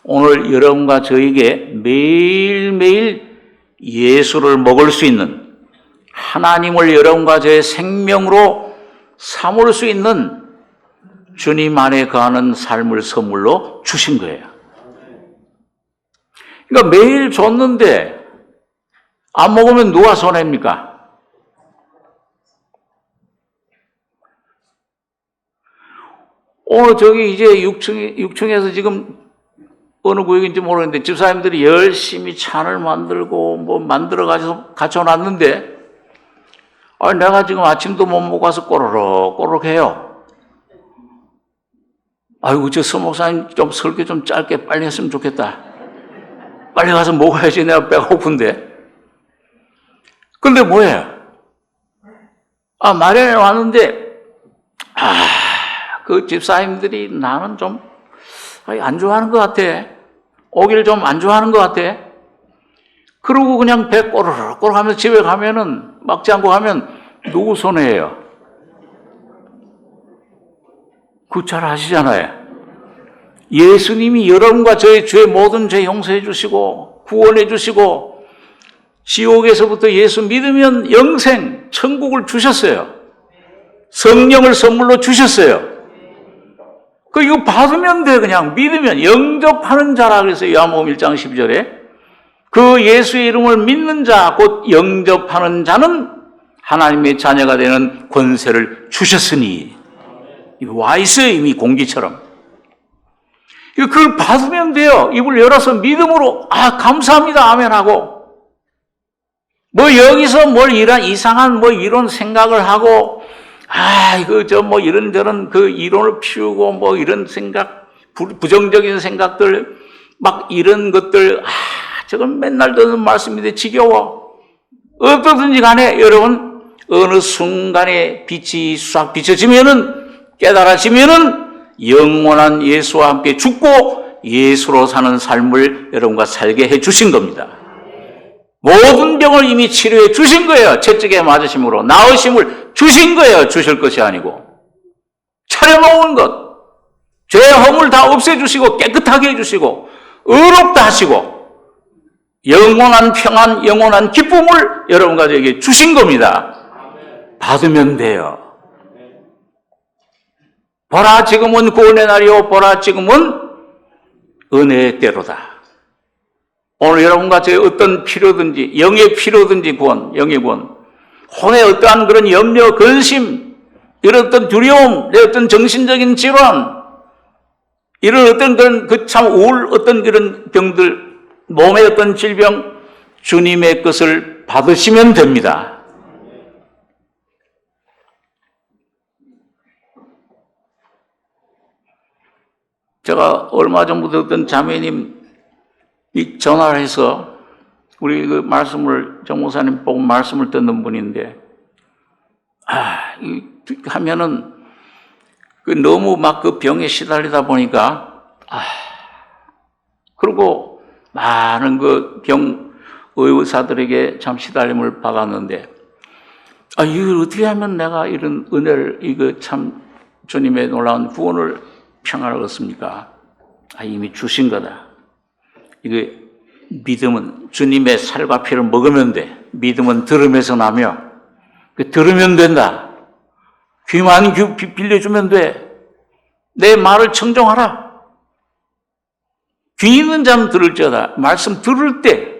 [SPEAKER 1] 오늘 여러분과 저에게 매일매일 예수를 먹을 수 있는, 하나님을 여러분과 저의 생명으로 삼을 수 있는 주님 안에 거하는 삶을 선물로 주신 거예요. 그러니까 매일 줬는데 안 먹으면 누가 손해입니까? 오늘 저기 이제 6층에서 지금 어느 구역인지 모르겠는데 집사님들이 열심히 찬을 만들고 뭐 만들어가지고 갖춰놨는데 내가 지금 아침도 못 먹고 와서 꼬르륵 해요. 아이고, 저 서목사님 좀 설교 좀 짧게 빨리 했으면 좋겠다. 빨리 가서 먹어야지. 내가 배가 고픈데. 근데 뭐예요? 마련해 왔는데, 그 집사님들이 나는 좀 안 좋아하는 것 같아. 오기를 좀 안 좋아하는 것 같아. 그러고 그냥 배 꼬르륵 하면서 집에 가면은, 막지 않고 가면 누구 손해예요? 그거 잘 아시잖아요. 예수님이 여러분과 저의 죄 모든 죄 용서해 주시고 구원해 주시고 지옥에서부터 예수 믿으면 영생, 천국을 주셨어요. 성령을 선물로 주셨어요. 이거 받으면 돼. 그냥 믿으면 영접하는 자라 그래서 요한복음 1장 12절에 그 예수의 이름을 믿는 자 곧 영접하는 자는 하나님의 자녀가 되는 권세를 주셨으니 와 있어요. 이미 공기처럼. 그걸 받으면 돼요. 입을 열어서 믿음으로 감사합니다. 아멘 하고 여기서 이상한 이런 생각을 하고 이런저런 이론을 피우고 이런 생각, 부정적인 생각들, 이런 것들, 저건 맨날 듣는 말씀인데 지겨워. 어떠든지 간에 여러분, 어느 순간에 빛이 싹 비춰지면은, 깨달아지면은, 영원한 예수와 함께 죽고 예수로 사는 삶을 여러분과 살게 해 주신 겁니다. 모든 병을 이미 치료해 주신 거예요. 채찍에 맞으심으로 나으심을 주신 거예요. 주실 것이 아니고 차려놓은 것, 죄의 허물 다 없애주시고 깨끗하게 해주시고 의롭다 하시고 영원한 평안, 영원한 기쁨을 여러분과 저에게 주신 겁니다. 받으면 돼요. 보라 지금은 구원의 날이요 보라 지금은 은혜의 때로다. 오늘 여러분과 저의 어떤 필요든지, 영의 필요든지 구원, 영의 구원, 혼의 어떠한 그런 염려, 근심, 이런 어떤 두려움, 내 어떤 정신적인 질환, 이런 어떤 그런 참 우울, 어떤 그런 병들, 몸의 어떤 질병, 주님의 것을 받으시면 됩니다. 제가 얼마 전부터 어떤 자매님 이 전화를 해서 우리 그 말씀을 정 목사님 보고 말씀을 듣는 분인데 하면은 너무 그 병에 시달리다 보니까 그리고 많은 그 병 의사들에게 참 시달림을 받았는데 이걸 어떻게 하면 내가 이런 은혜를 이거 참 주님의 놀라운 구원을 평안을 얻습니까? 이미 주신 거다. 이거 믿음은 주님의 살과 피를 먹으면 돼. 믿음은 들음에서 나며 들으면 된다. 귀만 빌려주면 돼. 내 말을 청종하라. 귀 있는 자는 들을지어다. 말씀 들을 때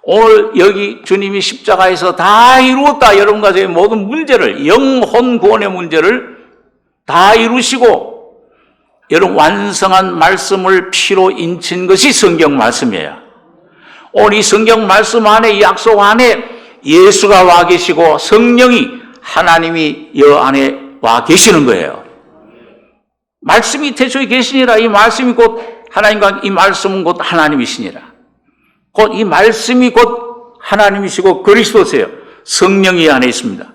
[SPEAKER 1] 오늘 여기 주님이 십자가에서 다 이루었다. 여러분과 저의 모든 문제를 영혼 구원의 문제를 다 이루시고 여러분 완성한 말씀을 피로 인친 것이 성경 말씀이에요. 오늘 이 성경 말씀 안에 이 약속 안에 예수가 와 계시고 성령이 하나님이 여 안에 와 계시는 거예요. 말씀이 태초에 계시니라. 이 말씀이 곧 하나님과 이 말씀은 곧 하나님이시니라. 곧 이 말씀이 곧 하나님이시고 그리스도세요. 성령이 안에 있습니다.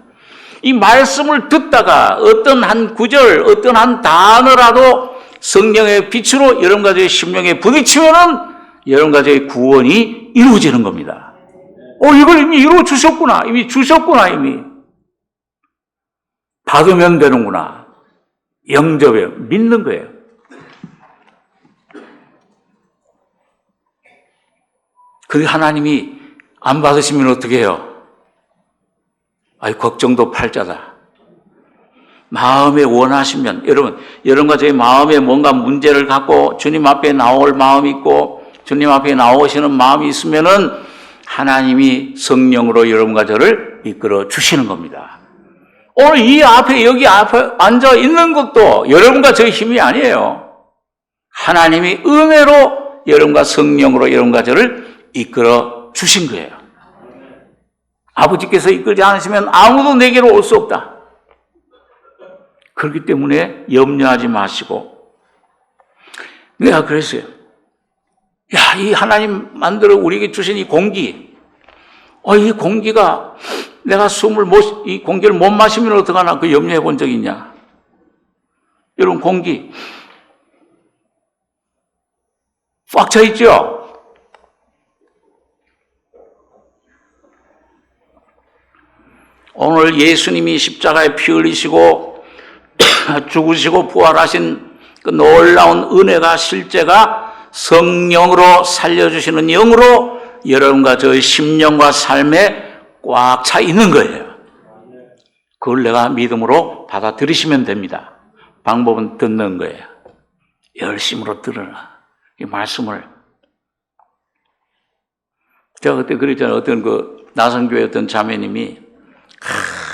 [SPEAKER 1] 이 말씀을 듣다가 어떤 한 구절, 어떤 한 단어라도 성령의 빛으로 여러분과 저의 심령에 부딪히면은 여러분과 저의 구원이 이루어지는 겁니다. 이걸 이미 이루어 주셨구나. 이미 주셨구나. 이미 받으면 되는구나. 영접해요. 믿는 거예요. 그 하나님이 안 받으시면 어떻게 해요? 걱정도 팔자다. 마음에 원하시면 여러분과 저희 마음에 뭔가 문제를 갖고 주님 앞에 나올 마음이 있고 주님 앞에 나오시는 마음이 있으면은 하나님이 성령으로 여러분과 저를 이끌어 주시는 겁니다. 오늘 이 앞에 여기 앞에 앉아 있는 것도 여러분과 저의 힘이 아니에요. 하나님이 은혜로 여러분과 성령으로 여러분과 저를 이끌어 주신 거예요. 아버지께서 이끌지 않으시면 아무도 내게로 올 수 없다. 그렇기 때문에 염려하지 마시고 내가 그랬어요. 야, 이 하나님 만들어 우리에게 주신 이 공기, 이 공기가 내가 이 공기를 못 마시면 어떡하나 그 염려해 본 적 있냐? 여러분, 공기 꽉 차 있죠? 오늘 예수님이 십자가에 피 흘리시고 죽으시고 부활하신 그 놀라운 은혜가 실제가 성령으로 살려주시는 영으로 여러분과 저의 심령과 삶에 꽉 차 있는 거예요. 그걸 내가 믿음으로 받아들이시면 됩니다. 방법은 듣는 거예요. 열심으로 들으라. 이 말씀을. 제가 그때 그랬잖아요. 어떤 나성교회 어떤 자매님이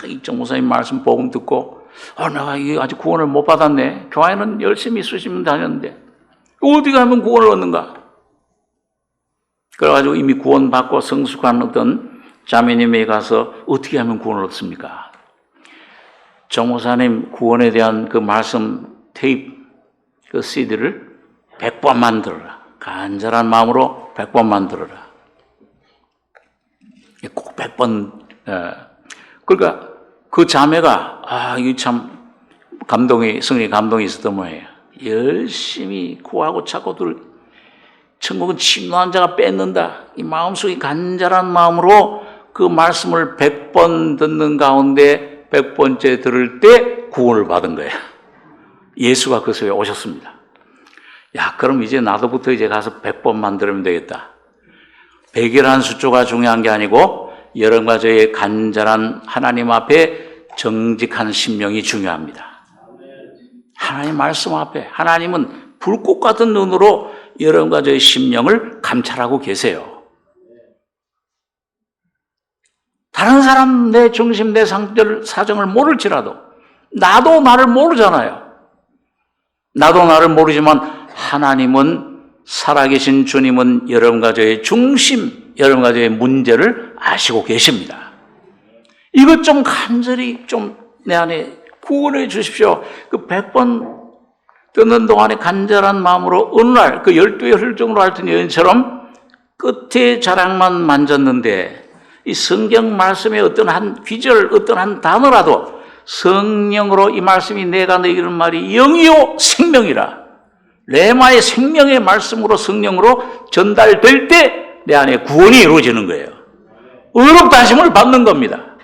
[SPEAKER 1] 이정 목사님 말씀 복음 듣고 내가 이게 아직 구원을 못 받았네. 교회는 열심히 수십 년 다녔는데 어디 가면 구원을 얻는가? 그래가지고 이미 구원받고 성숙한 어떤 자매님에 가서 어떻게 하면 구원을 얻습니까? 정 목사님 구원에 대한 그 말씀 테이프 그 CD를 100번만 들어라. 간절한 마음으로 100번만 들어라. 꼭 100번. 그러니까 그 자매가 이게 참 성령의 감동이 있었던 모양이에요. 열심히 구하고 찾고들 천국은 침노한 자가 뺏는다. 이 마음속에 간절한 마음으로 그 말씀을 100번 듣는 가운데 100번째 들을 때 구원을 받은 거예요. 예수가 그 속에 오셨습니다. 야, 그럼 이제 나도부터 이제 가서 100번만 들으면 되겠다. 100이라는 숫자가 중요한 게 아니고 여러분과 저의 간절한 하나님 앞에 정직한 심령이 중요합니다. 하나님 말씀 앞에 하나님은 불꽃 같은 눈으로 여러분과 저의 심령을 감찰하고 계세요. 다른 사람 내 중심, 내 사정을 모를지라도 나도 나를 모르잖아요. 나도 나를 모르지만 하나님은 살아계신 주님은 여러분과 저의 중심, 여러분과 저의 문제를 아시고 계십니다. 이것 좀 간절히 좀 내 안에 구원해 주십시오. 그 100번 듣는 동안에 간절한 마음으로 어느 날 그 12의 혈종으로 앓던 여인처럼 끝에 자락만 만졌는데 이 성경 말씀의 어떤 한 귀절, 어떤 한 단어라도 성령으로 이 말씀이 내가 너에게 이런 말이 영이요 생명이라 레마의 생명의 말씀으로 성령으로 전달될 때 내 안에 구원이 이루어지는 거예요. 의롭다심을 받는 겁니다.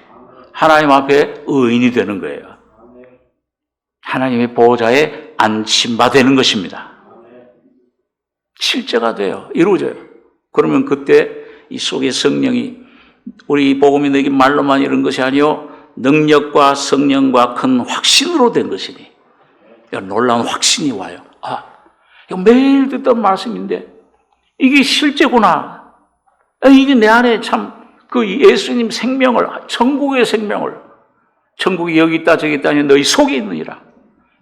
[SPEAKER 1] 하나님 앞에 의인이 되는 거예요. 하나님의 보호자에 안심받는 것입니다. 실제가 돼요. 이루어져요. 그러면 그때 이 속에 성령이 우리 복음이 너에게 말로만 이런 것이 아니요 능력과 성령과 큰 확신으로 된 것이니 놀라운 확신이 와요. 이거 매일 듣던 말씀인데 이게 실제구나. 이게 내 안에 참 그 예수님 생명을, 천국의 생명을, 천국이 여기 있다 저기 있다 아니 너희 속에 있느니라.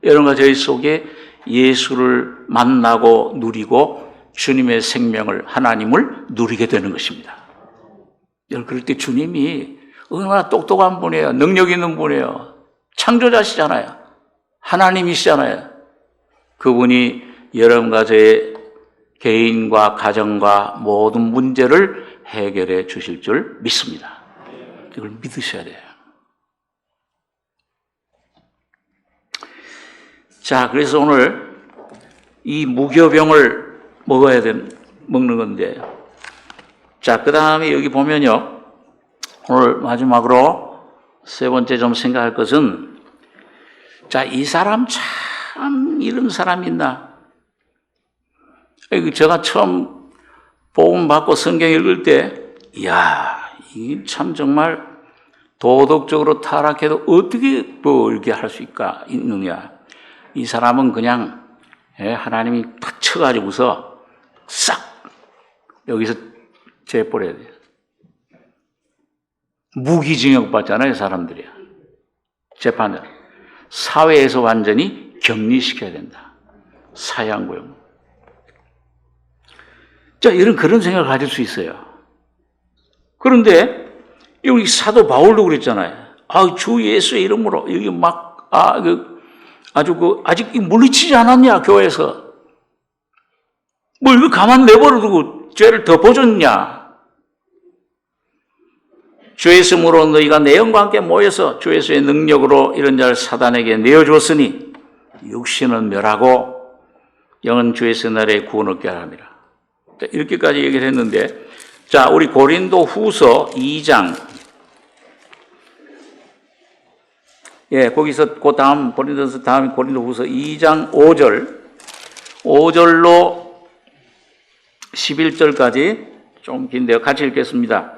[SPEAKER 1] 여러분과 저희 속에 예수를 만나고 누리고 주님의 생명을, 하나님을 누리게 되는 것입니다. 여러분, 그럴 때 주님이 얼마나 똑똑한 분이에요. 능력 있는 분이에요. 창조자시잖아요. 하나님이시잖아요. 그분이 여러분과 저의 개인과 가정과 모든 문제를 해결해 주실 줄 믿습니다. 이걸 믿으셔야 돼요. 자, 그래서 오늘 이 무교병을 먹는 건데, 자, 그 다음에 여기 보면요. 오늘 마지막으로 세 번째 좀 생각할 것은, 자, 이 사람 참 이런 사람이 있나? 제가 처음 복음 받고 성경 읽을 때, 이야, 이 참 정말 도덕적으로 타락해도 어떻게 뭐 이렇게 할 수 있느냐. 이 사람은 그냥 하나님이 탁 쳐가지고서 싹 여기서 재버려야 돼요. 무기징역 받잖아요, 사람들이. 재판을. 사회에서 완전히 격리시켜야 된다. 사형구형. 자, 그런 생각을 가질 수 있어요. 그런데, 여기 사도 바울도 그랬잖아요. 주 예수의 이름으로, 여기 아직 물리치지 않았냐, 교회에서. 뭐 이거 가만 내버려두고 죄를 덮어줬냐? 주 예수로 너희가 내 영과 함께 모여서 주 예수의 능력으로 이런 자를 사단에게 내어줬으니 육신은 멸하고 영은 주 예수 나라의 구원을 얻게 하랍니다. 이렇게까지 얘기를 했는데, 자, 우리 고린도 후서 2장. 예, 거기서 그 다음, 고린도서 다음 고린도 후서 2장 5절로 11절까지 좀 긴데요. 같이 읽겠습니다.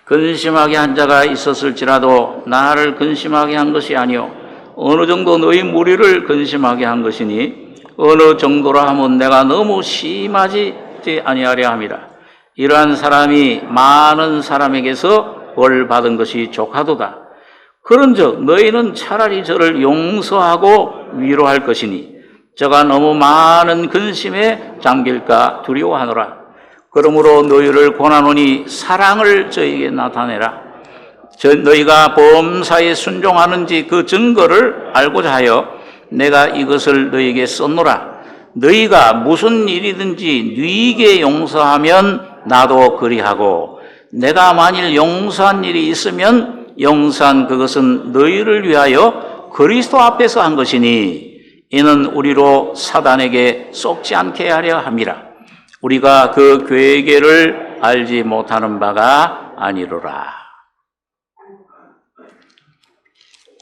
[SPEAKER 1] 근심하게 한 자가 있었을지라도 나를 근심하게 한 것이 아니요 어느 정도 너희 무리를 근심하게 한 것이니 어느 정도라 하면 내가 너무 심하지 아니하려 함이라. 이러한 사람이 많은 사람에게서 벌 받은 것이 족하도다. 그런즉 너희는 차라리 저를 용서하고 위로할 것이니 저가 너무 많은 근심에 잠길까 두려워하노라. 그러므로 너희를 권하노니 사랑을 저에게 나타내라. 너희가 범사에 순종하는지 그 증거를 알고자 하여 내가 이것을 너희에게 썼노라. 너희가 무슨 일이든지 너희에게 용서하면 나도 그리하고 내가 만일 용서한 일이 있으면 용서한 그것은 너희를 위하여 그리스도 앞에서 한 것이니 이는 우리로 사단에게 속지 않게 하려 함이라. 우리가 그 괴계를 알지 못하는 바가 아니로라.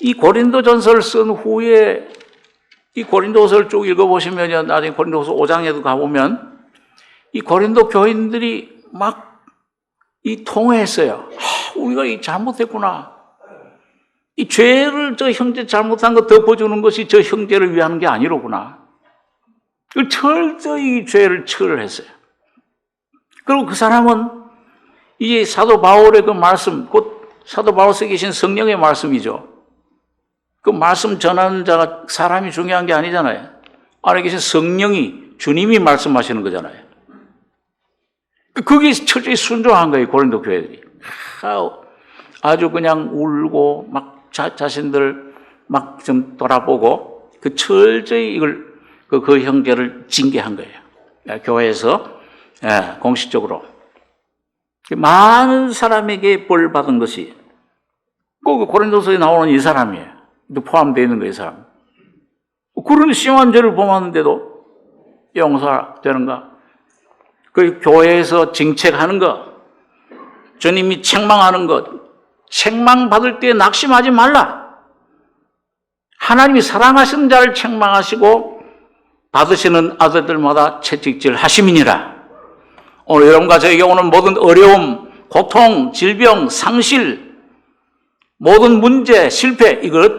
[SPEAKER 1] 이 고린도전서를 쓴 후에 이 고린도서를 쭉 읽어보시면요, 나중에 고린도서 5장에도 가보면 이 고린도 교인들이 막 이 통회했어요. 우리가 이 잘못했구나. 이 죄를 저 형제 잘못한 거 덮어주는 것이 저 형제를 위하는 게 아니로구나. 철저히 이 죄를 처리를 했어요. 그리고 그 사람은 이 사도 바울의 그 말씀, 곧 사도 바울에서 계신 성령의 말씀이죠. 그 말씀 전하는 자가 사람이 중요한 게 아니잖아요. 안에 계신 성령이, 주님이 말씀하시는 거잖아요. 그게 철저히 순종한 거예요, 고린도 교회들이. 아주 그냥 울고, 막 자신들 막 좀 돌아보고, 그 철저히 이걸, 그 형제를 징계한 거예요. 교회에서, 공식적으로. 많은 사람에게 벌 받은 것이, 그 고린도서에 나오는 이 사람이에요. 포함되어 있는 거예요, 이 사람. 그런 심한 죄를 범하는데도 용서되는가? 그 교회에서 정책하는 것, 주님이 책망하는 것, 책망받을 때 낙심하지 말라. 하나님이 사랑하시는 자를 책망하시고 받으시는 아들들마다 채찍질 하심이니라. 오늘 여러분과 저에게 오는 모든 어려움, 고통, 질병, 상실, 모든 문제, 실패, 이것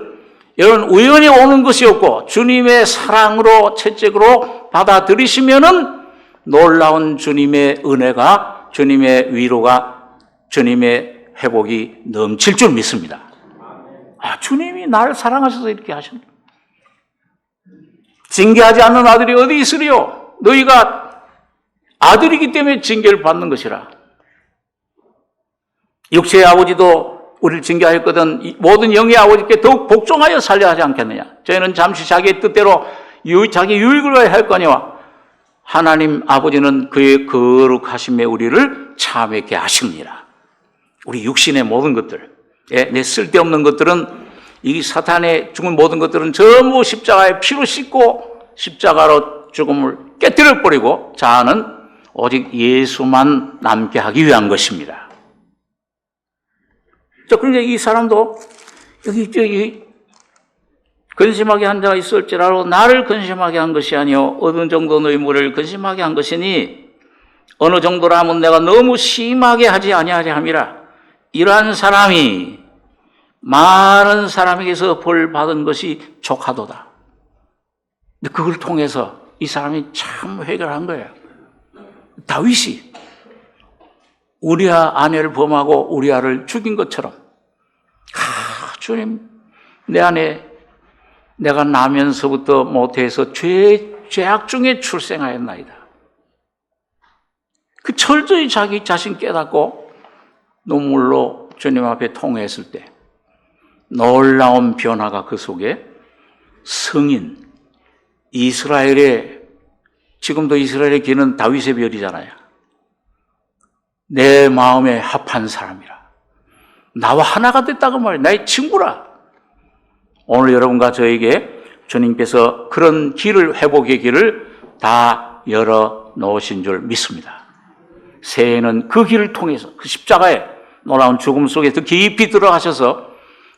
[SPEAKER 1] 여러분 우연히 오는 것이 없고 주님의 사랑으로 채찍으로 받아들이시면은 놀라운 주님의 은혜가, 주님의 위로가, 주님의 회복이 넘칠 줄 믿습니다. 주님이 나를 사랑하셔서 이렇게 하셨다. 징계하지 않는 아들이 어디 있으리요? 너희가 아들이기 때문에 징계를 받는 것이라. 육체의 아버지도 우리를 징계하였거든 모든 영의 아버지께 더욱 복종하여 살려 하지 않겠느냐. 저희는 잠시 자기의 뜻대로 자기 유익을 위하여 할 거니와 하나님 아버지는 그의 거룩하심에 우리를 참회케 하십니다. 우리 육신의 모든 것들, 내 쓸데없는 것들은 이 사탄의 죽은 모든 것들은 전부 십자가에 피로 씻고 십자가로 죽음을 깨뜨려 버리고 자아는 오직 예수만 남게 하기 위한 것입니다. 그런데 이 사람도 여기 근심하게 한 자가 있을지라도 나를 근심하게 한 것이 아니요 어느 정도 너희 무리를 근심하게 한 것이니 어느 정도라 하면 내가 너무 심하게 하지 아니하려 함이라. 이러한 사람이 많은 사람에게서 벌 받은 것이 족하도다. 근데 그걸 통해서 이 사람이 참 해결한 거예요. 다윗이 우리아 아내를 범하고 우리아를 죽인 것처럼 주님 내 안에 내가 나면서부터 모태에서 죄악 중에 출생하였나이다. 그 철저히 자기 자신 깨닫고 눈물로 주님 앞에 통회했을 때 놀라운 변화가 그 속에 성인 이스라엘의 지금도 이스라엘의 길은 다윗의 별이잖아요. 내 마음에 합한 사람이라. 나와 하나가 됐다고 말이에요. 나의 친구라. 오늘 여러분과 저에게 주님께서 그런 길을, 회복의 길을 다 열어 놓으신 줄 믿습니다. 새해에는 그 길을 통해서 그 십자가의 놀라운 죽음 속에 더 깊이 들어가셔서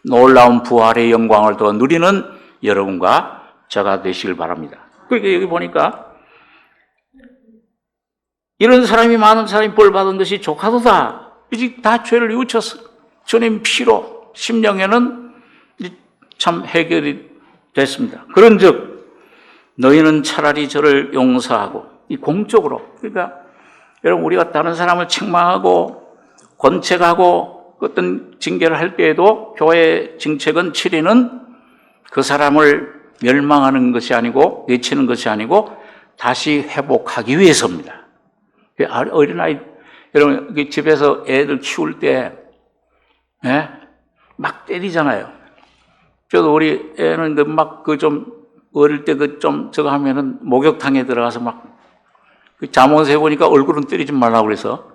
[SPEAKER 1] 놀라운 부활의 영광을 더 누리는 여러분과 저가 되시길 바랍니다. 그러니까 여기 보니까 이런 사람이 많은 사람이 벌 받은 것이 조카도다. 이제 다 죄를 뉘우쳤어. 주님 피로 심령에는 참 해결이 됐습니다. 그런즉 너희는 차라리 저를 용서하고 이 공적으로, 그러니까 여러분 우리가 다른 사람을 책망하고 권책하고 어떤 징계를 할 때에도 교회의 정책은 7위는 그 사람을 멸망하는 것이 아니고 내치는 것이 아니고 다시 회복하기 위해서입니다. 어린아이 여러분 집에서 애들 키울 때 막 때리잖아요. 저도 우리 애는 막 어릴 때 저거 하면은 목욕탕에 들어가서 막 잠옷에 보니까 얼굴은 때리지 말라고 그래서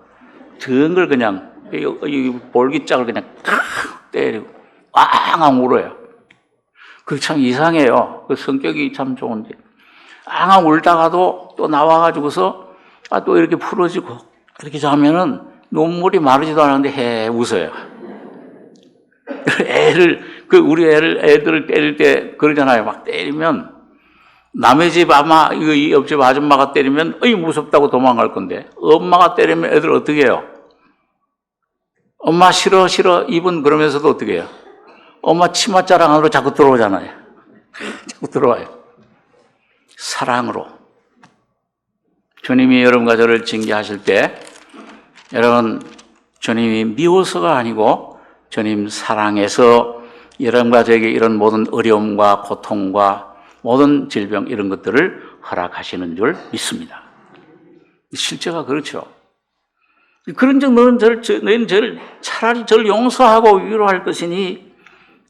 [SPEAKER 1] 든 걸 그냥 이 볼기짝을 그냥 탁 때리고 앙앙 울어요. 그게 참 이상해요. 그 성격이 참 좋은데 앙앙 울다가도 또 나와가지고서 또 이렇게 풀어지고 그렇게 자면은 눈물이 마르지도 않았는데 웃어요. 우리 애들을 때릴 때 그러잖아요. 막 때리면 남의 집 이 옆집 아줌마가 때리면 무섭다고 도망갈 건데 엄마가 때리면 애들 어떻게 해요? 엄마 싫어 입은 그러면서도 어떻게 해요? 엄마 치마 자랑 안으로 자꾸 들어오잖아요. 자꾸 들어와요. 사랑으로. 주님이 여러분과 저를 징계하실 때 여러분 주님이 미워서가 아니고 주님 사랑해서 여러분과 저에게 이런 모든 어려움과 고통과 모든 질병 이런 것들을 허락하시는 줄 믿습니다. 실제가 그렇죠. 그런즉 너희는 차라리 저를 용서하고 위로할 것이니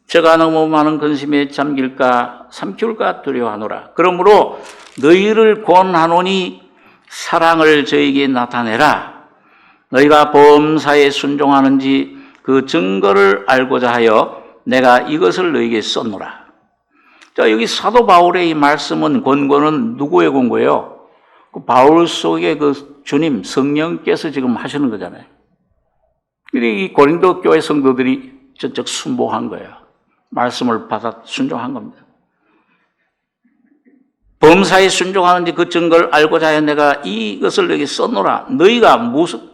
[SPEAKER 1] 제가 너무 많은 근심에 잠길까 삼키울까 두려워하노라. 그러므로 너희를 권하노니 사랑을 저에게 나타내라. 너희가 범사에 순종하는지 그 증거를 알고자 하여 내가 이것을 너희에게 썼노라. 자, 여기 사도 바울의 이 말씀은 권고는 누구의 권고예요? 그 바울 속에 그 주님 성령께서 지금 하시는 거잖아요. 이 고린도 교회 성도들이 전적 순복한 거예요. 말씀을 받아 순종한 겁니다. 범사에 순종하는지 그 증거를 알고자 하여 내가 이것을 너희에게 썼노라. 너희가 무슨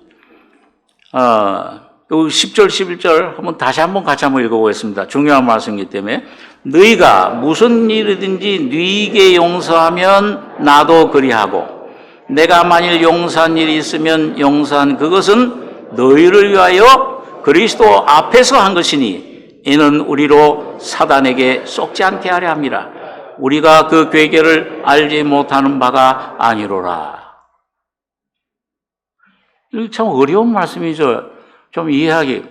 [SPEAKER 1] 10절 11절 다시 한번 같이 한번 읽어보겠습니다. 중요한 말씀이기 때문에 너희가 무슨 일이든지 네게 용서하면 나도 그리하고 내가 만일 용서한 일이 있으면 용서한 그것은 너희를 위하여 그리스도 앞에서 한 것이니 이는 우리로 사단에게 속지 않게 하려 함이라. 우리가 그 괴계를 알지 못하는 바가 아니로라. 이거 참 어려운 말씀이죠. 좀 이해하기.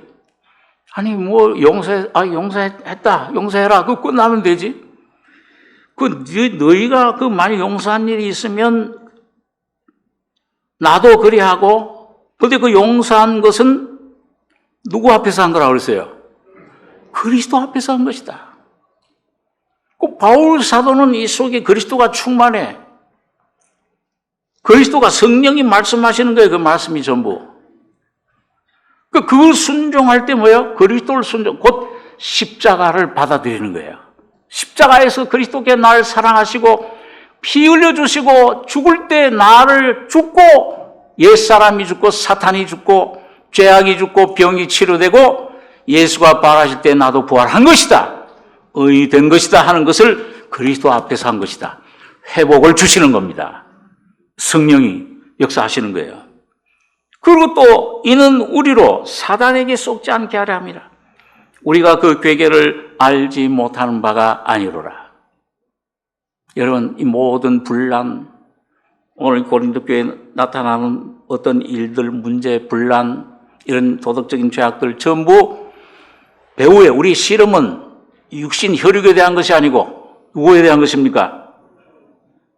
[SPEAKER 1] 아니, 용서했다. 용서해라. 그거 끝나면 되지. 너희가 만약 용서한 일이 있으면 나도 그리하고, 근데 그 용서한 것은 누구 앞에서 한 거라고 그랬어요? 그리스도 앞에서 한 것이다. 그 바울 사도는 이 속에 그리스도가 충만해. 그리스도가 성령이 말씀하시는 거예요. 그 말씀이 전부. 그걸 순종할 때 뭐예요? 그리스도를 곧 십자가를 받아들이는 거예요. 십자가에서 그리스도께 나를 사랑하시고 피 흘려주시고 죽을 때 나를 죽고 옛사람이 죽고 사탄이 죽고 죄악이 죽고 병이 치료되고 예수가 부활하실 때 나도 부활한 것이다. 의이 된 것이다 하는 것을 그리스도 앞에서 한 것이다. 회복을 주시는 겁니다. 성령이 역사하시는 거예요. 그리고 또 이는 우리로 사단에게 속지 않게 하려 함이라. 우리가 그 괴계를 알지 못하는 바가 아니로라. 여러분, 이 모든 분란, 오늘 고린도 교회에 나타나는 어떤 일들, 문제, 분란, 이런 도덕적인 죄악들 전부 배후에 우리 씨름은 육신 혈육에 대한 것이 아니고 누구에 대한 것입니까?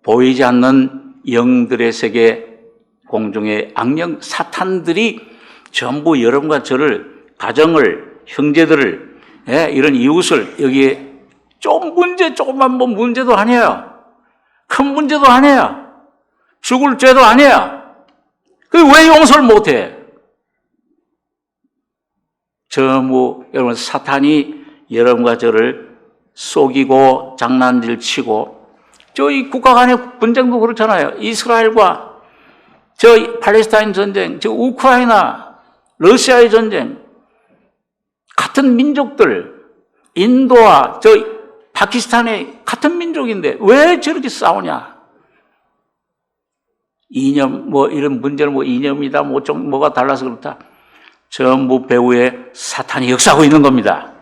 [SPEAKER 1] 보이지 않는 영들의 세계, 공중의 악령, 사탄들이 전부 여러분과 저를, 가정을, 형제들을, 이런 이웃을 여기에 조금만 뭐 문제도 아니에요. 큰 문제도 아니에요. 죽을 죄도 아니에요. 왜 용서를 못해? 전부 여러분 사탄이 여러분과 저를 속이고 장난질 치고, 저희 국가 간의 분쟁도 그렇잖아요. 이스라엘과 저 팔레스타인 전쟁, 저 우크라이나, 러시아의 전쟁, 같은 민족들, 인도와 저 파키스탄의 같은 민족인데 왜 저렇게 싸우냐? 이념, 뭐 이런 문제는 뭐 이념이다, 뭐 좀 뭐가 달라서 그렇다. 전부 배후에 사탄이 역사하고 있는 겁니다.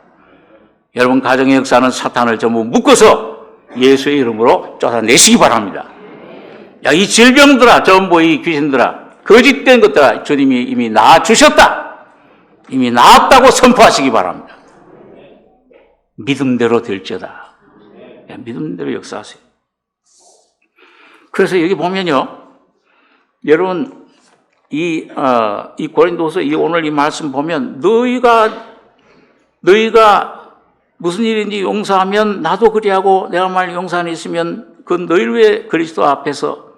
[SPEAKER 1] 여러분 가정의 역사는 사탄을 전부 묶어서 예수의 이름으로 쫓아내시기 바랍니다. 야, 이 질병들아, 전부 이 귀신들아, 거짓된 것들아, 주님이 이미 낳아주셨다. 이미 낳았다고 선포하시기 바랍니다. 믿음대로 될지어다. 믿음대로 역사하세요. 그래서 여기 보면요, 여러분 이 고린도서 오늘 이 말씀 보면 너희가 무슨 일인지 용서하면 나도 그리하고 내가 만약 용서 안 했으면 그 너희를 위해 그리스도 앞에서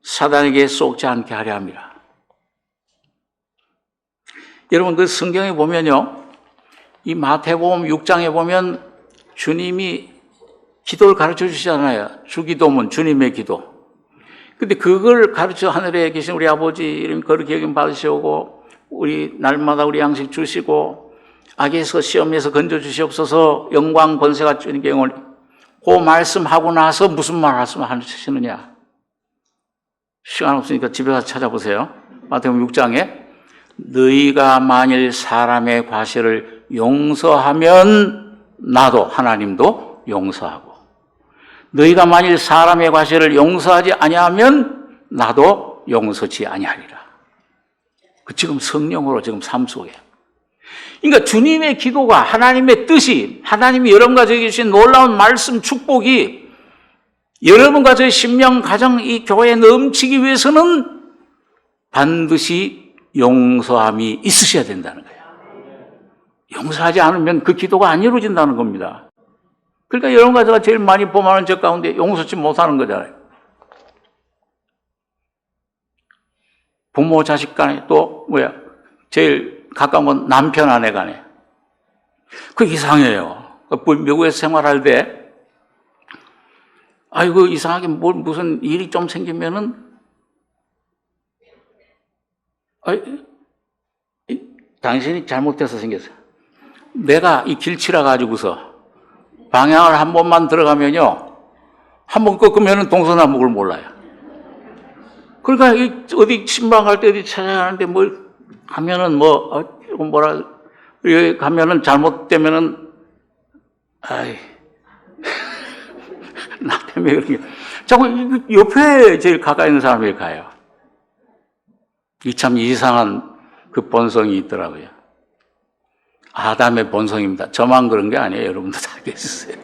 [SPEAKER 1] 사단에게 쏘지 않게 하려 함이라. 여러분 그 성경에 보면요, 이 마태복음 6장에 보면 주님이 기도를 가르쳐 주시잖아요. 주기도문, 주님의 기도. 근데 그걸 가르쳐 하늘에 계신 우리 아버지 이름 거룩히 여김 받으시오고 우리 날마다 우리 양식 주시고 악에서 시험에서 건져 주시옵소서 영광 권세가 주님께 영원히. 그 말씀하고 나서 무슨 말 하시느냐? 시간 없으니까 집에 가서 찾아보세요. 마태복음 6장에 너희가 만일 사람의 과실을 용서하면 나도 하나님도 용서하고 너희가 만일 사람의 과실을 용서하지 아니하면 나도 용서치 아니하리라. 그 지금 성령으로 지금 삶 속에. 그러니까 주님의 기도가 하나님의 뜻이 하나님이 여러분과 저에게 주신 놀라운 말씀 축복이 여러분과 저의 신명 가정 이 교회에 넘치기 위해서는 반드시 용서함이 있으셔야 된다는 거예요. 용서하지 않으면 그 기도가 안 이루어진다는 겁니다. 그러니까 여러분과 제가 제일 많이 범하는 적 가운데 용서치 못하는 거잖아요. 부모 자식 간에 또 제일 가까운 건 남편 아내 간에. 그 이상해요. 미국에서 생활할 때 아이고 이상하게 무슨 일이 좀 생기면은 당신이 잘못돼서 생겼어요. 내가 이 길치라 가지고서 방향을 한 번만 들어가면요, 한 번 꺾으면 동서남북을 몰라요. 그러니까 어디 신방 갈 때 어디 찾아가는데 뭘 하면은 여기 가면은 잘못되면은 나 때문에 그런 게 자꾸 옆에 제일 가까이 있는 사람에게 가요. 이 참 이상한 그 본성이 있더라고요. 아담의 본성입니다. 저만 그런 게 아니에요. 여러분도 다 계셨어요.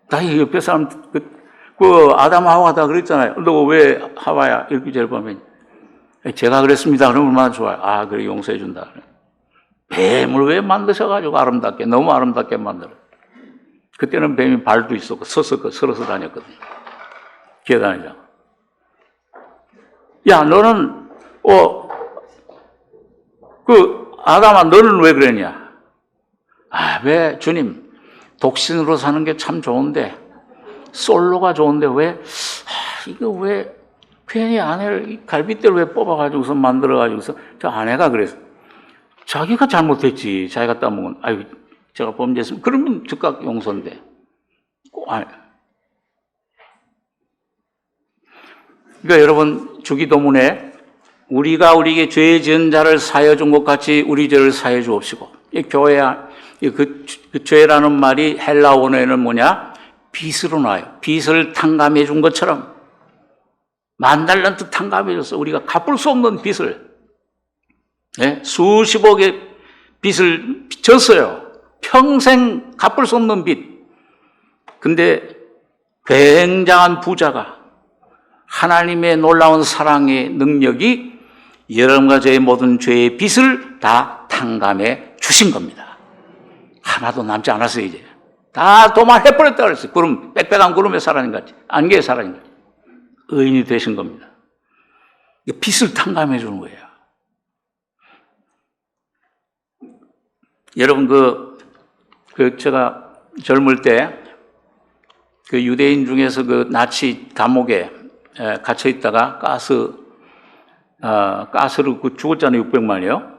[SPEAKER 1] 나 옆에 사람 그 아담 하와다 그랬잖아요. 너 왜 하와야? 이렇게 절 보면 제가 그랬습니다. 그러면 얼마나 좋아요. 아, 그래 용서해 준다. 뱀을 왜 만드셔가지고 아름답게 너무 아름답게 만들어. 그때는 뱀이 발도 있었고 서서 다녔거든요. 기어다니자. 야, 너는 아담아, 너는 왜 그랬냐? 왜 주님 독신으로 사는 게 참 좋은데 솔로가 좋은데 이거 왜 괜히 아내를 갈빗대로 왜 뽑아가지고서 만들어가지고서 저 아내가 그랬어. 자기가 잘못했지. 자기가 따먹은 제가 범죄했으면 그러면 즉각 용서인데. 그러니까 여러분 주기도문에 우리가 우리에게 죄 지은 자를 사하여 준 것 같이 우리 죄를 사하여 주옵시고. 이 교회야 그 죄라는 말이 헬라 원어에는 뭐냐? 빚으로 나와요. 빚을 탕감해 준 것처럼 10,000달란트 탕감해 줬어. 우리가 갚을 수 없는 빚을 수십억의 빚을 졌어요. 평생 갚을 수 없는 빚. 근데 굉장한 부자가 하나님의 놀라운 사랑의 능력이 여러분과 저의 모든 죄의 빚을 다 탕감해 주신 겁니다. 하나도 남지 않았어요. 이제 다 도말해버렸다 그랬어요. 구름, 빽빽한 구름에 사라진 것 같이, 안개에 사라진 것 같이. 의인이 되신 겁니다. 빚을 탕감해 주는 거예요. 여러분, 제가 젊을 때 그 유대인 중에서 그 나치 감옥에 갇혀 있다가 가스로 죽었잖아요. 600만이요.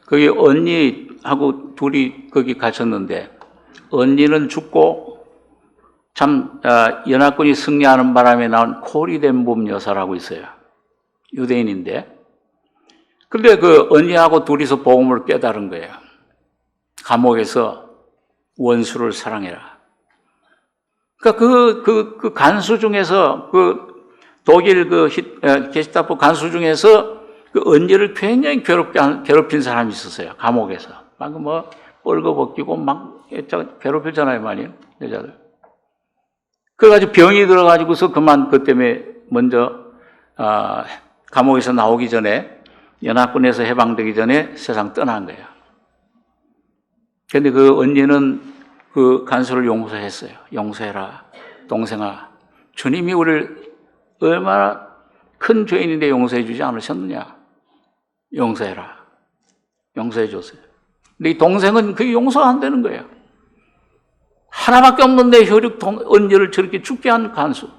[SPEAKER 1] 거기 언니하고 둘이 거기 갇혔는데, 언니는 죽고 참 연합군이 승리하는 바람에 나온 코리덴봄 여사라고 있어요. 유대인인데. 근데 그 언니하고 둘이서 복음을 깨달은 거예요. 감옥에서 원수를 사랑해라. 그러니까 그 간수 중에서 독일 게시타포 간수 중에서 그 언니를 굉장히 괴롭힌 사람이 있었어요. 감옥에서. 막 뻘거벗기고 막 괴롭혔잖아요, 많이. 여자들. 그래가지고 병이 들어가지고서 그 때문에 먼저, 감옥에서 나오기 전에, 연합군에서 해방되기 전에 세상 떠난 거예요. 근데 그 언니는 그 간수를 용서했어요. 용서해라, 동생아. 주님이 우리를 얼마나 큰 죄인인데 용서해 주지 않으셨느냐. 용서해라. 용서해 줬어요. 근데 이 동생은 그게 용서가 안 되는 거예요. 하나밖에 없는데 언니를 저렇게 죽게 한 간수.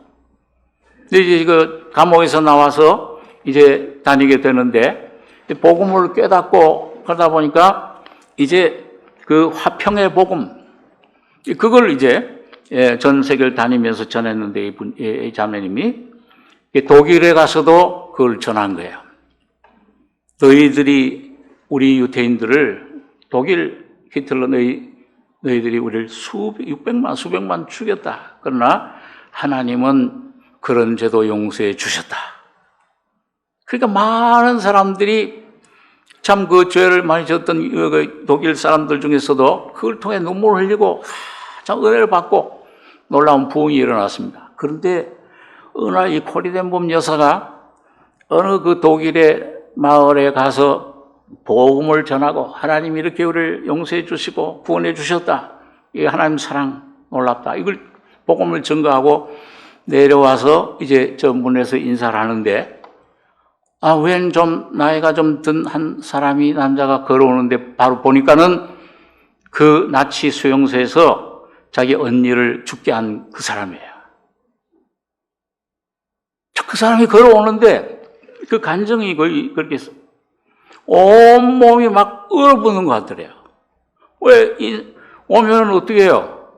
[SPEAKER 1] 근데 이제 그 감옥에서 나와서 이제 다니게 되는데, 복음을 깨닫고 그러다 보니까 이제 그 화평의 복음, 그걸 이제 전 세계를 다니면서 전했는데, 이 자매님이 독일에 가서도 그걸 전한 거예요. 너희들이 우리 유태인들을, 독일 히틀러 너희들이 우리를 600만, 수백만 죽였다. 그러나 하나님은 그런 죄도 용서해 주셨다. 그러니까 많은 사람들이 참 그 죄를 많이 졌던 독일 사람들 중에서도 그걸 통해 눈물을 흘리고 참 은혜를 받고 놀라운 부흥이 일어났습니다. 그런데 어느 날 이 코리덴봄 여사가 어느 그 독일의 마을에 가서 복음을 전하고, 하나님이 이렇게 우리를 용서해 주시고 구원해 주셨다. 이 하나님 사랑 놀랍다. 이걸 복음을 전가하고 내려와서 이제 저 문에서 인사를 하는데, 웬 좀 나이가 좀 든 한 사람이, 남자가 걸어오는데 바로 보니까는 그 나치 수용소에서 자기 언니를 죽게 한 그 사람이에요. 그 사람이 걸어오는데 그 간정이 거의 그렇게 온몸이 막 얼어붙는 것 같더래요. 오면은 어떻게 해요?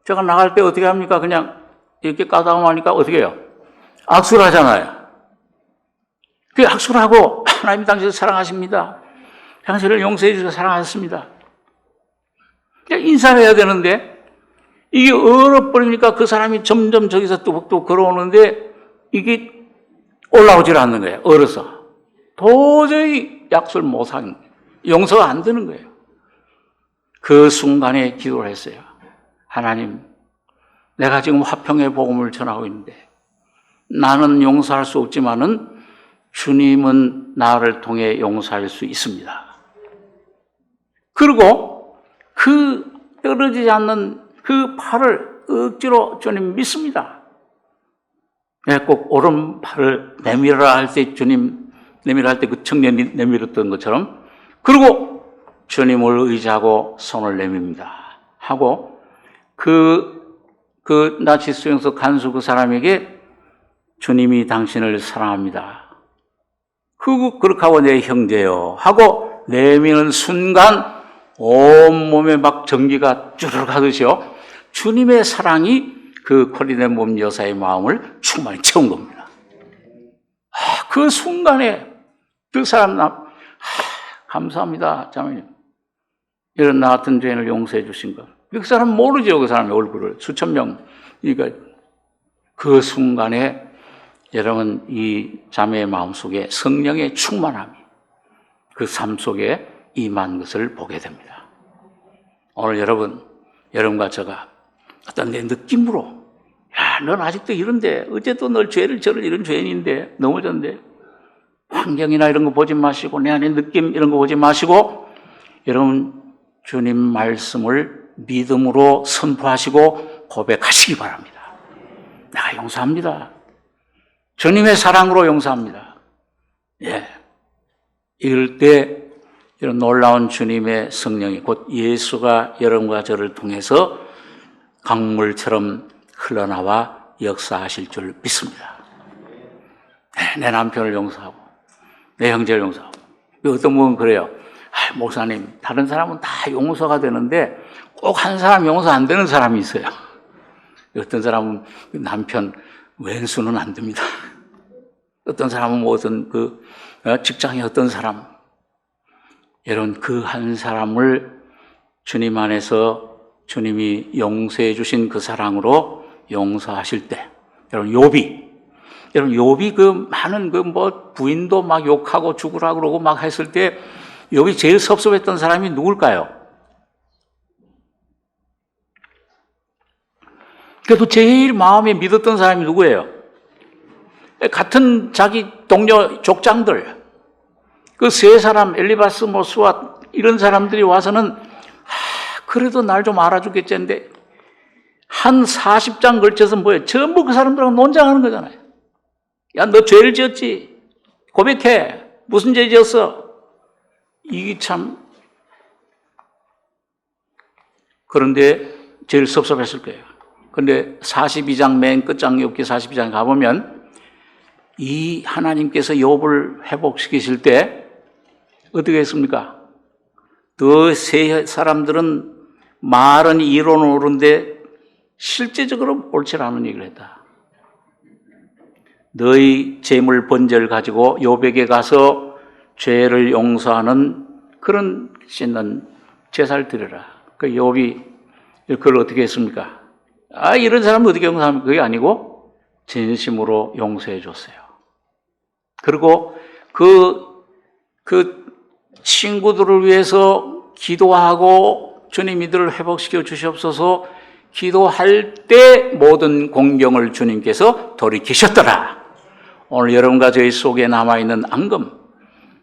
[SPEAKER 1] 제가 나갈 때 어떻게 합니까? 그냥 이렇게 까다로우니까 어떻게 해요? 악수를 하잖아요. 그 악수를 하고, 하나님이 당신을 사랑하십니다. 당신을 용서해 주셔서 사랑하셨습니다. 그냥 인사를 해야 되는데, 이게 얼어버리니까 그 사람이 점점 저기서 뚜벅뚜벅 걸어오는데, 이게 올라오질 않는 거예요. 얼어서. 도저히 약속을 못하는 거예요. 용서가 안 되는 거예요. 그 순간에 기도를 했어요. 하나님, 내가 지금 화평의 복음을 전하고 있는데, 나는 용서할 수 없지만은 주님은 나를 통해 용서할 수 있습니다. 그리고 그 떨어지지 않는 그 팔을 억지로 주님 믿습니다. 꼭 오른팔을 내밀어라 할 때, 주님 내밀어 할 때 그 청년이 내밀었던 것처럼, 그리고 주님을 의지하고 손을 내밉니다. 하고 그 나치 수용소 간수 그 사람에게 주님이 당신을 사랑합니다. 그렇게 하고 내 형제요 하고 내미는 순간 온몸에 막 전기가 쭈르륵 하듯이요. 주님의 사랑이 그 코리덴봄 여사의 마음을 충만히 채운 겁니다. 그 순간에 그 사람 감사합니다, 자매님. 이런 나 같은 죄인을 용서해 주신 것. 그 사람 모르죠, 그 사람의 얼굴을. 수천 명. 그러니까 그 순간에 여러분, 이 자매의 마음속에 성령의 충만함이 그 삶 속에 임한 것을 보게 됩니다. 오늘 여러분과 제가 어떤 내 느낌으로, 넌 아직도 이런데, 어제도 널 죄를 저를 이런 죄인인데, 넘어졌는데, 환경이나 이런 거 보지 마시고, 내 안에 느낌 이런 거 보지 마시고, 여러분, 주님 말씀을 믿음으로 선포하시고 고백하시기 바랍니다. 내가 용서합니다. 주님의 사랑으로 용서합니다. 예. 이럴 때 이런 놀라운 주님의 성령이 곧 예수가 여러분과 저를 통해서 강물처럼 흘러나와 역사하실 줄 믿습니다. 내 남편을 용서하고 내 형제를 용서하고. 어떤 분은 그래요. 목사님, 다른 사람은 다 용서가 되는데 꼭 한 사람 용서 안 되는 사람이 있어요. 어떤 사람은 남편 왼수는 안 됩니다. 어떤 사람은 무슨 직장의 어떤 사람, 여러분 그 한 사람을 주님 안에서 주님이 용서해 주신 그 사랑으로 용서하실 때, 여러분 욥이 그 많은 부인도 막 욕하고 죽으라 그러고 막 했을 때 욥이 제일 섭섭했던 사람이 누굴까요? 그래도 제일 마음에 믿었던 사람이 누구예요? 같은 자기 동료 족장들, 그 세 사람, 엘리바스, 수아 이런 사람들이 와서는 그래도 날 좀 알아주겠지 했는데 한 40장 걸쳐서 뭐예요? 전부 그 사람들하고 논쟁하는 거잖아요. 야, 너 죄를 지었지? 고백해. 무슨 죄 지었어? 이게 참, 그런데 제일 섭섭했을 거예요. 그런데 42장 맨 끝장 욥기 42장 가보면 이 하나님께서 욥을 회복시키실 때 어떻게 했습니까? 그 세 사람들은 말은 이론은 옳은데 실제적으로 옳지 않은 얘기를 했다. 너희 재물 번제를 가지고 욥에게 가서 죄를 용서하는 그런 씻는 제사를 드려라. 그 욥이 그걸 어떻게 했습니까? 이런 사람은 어떻게 용서합니까? 그게 아니고 진심으로 용서해 줬어요. 그리고 그 친구들을 위해서 기도하고 주님 이들을 회복시켜 주시옵소서 기도할 때 모든 공경을 주님께서 돌이키셨더라. 오늘 여러분과 저희 속에 남아있는 앙금,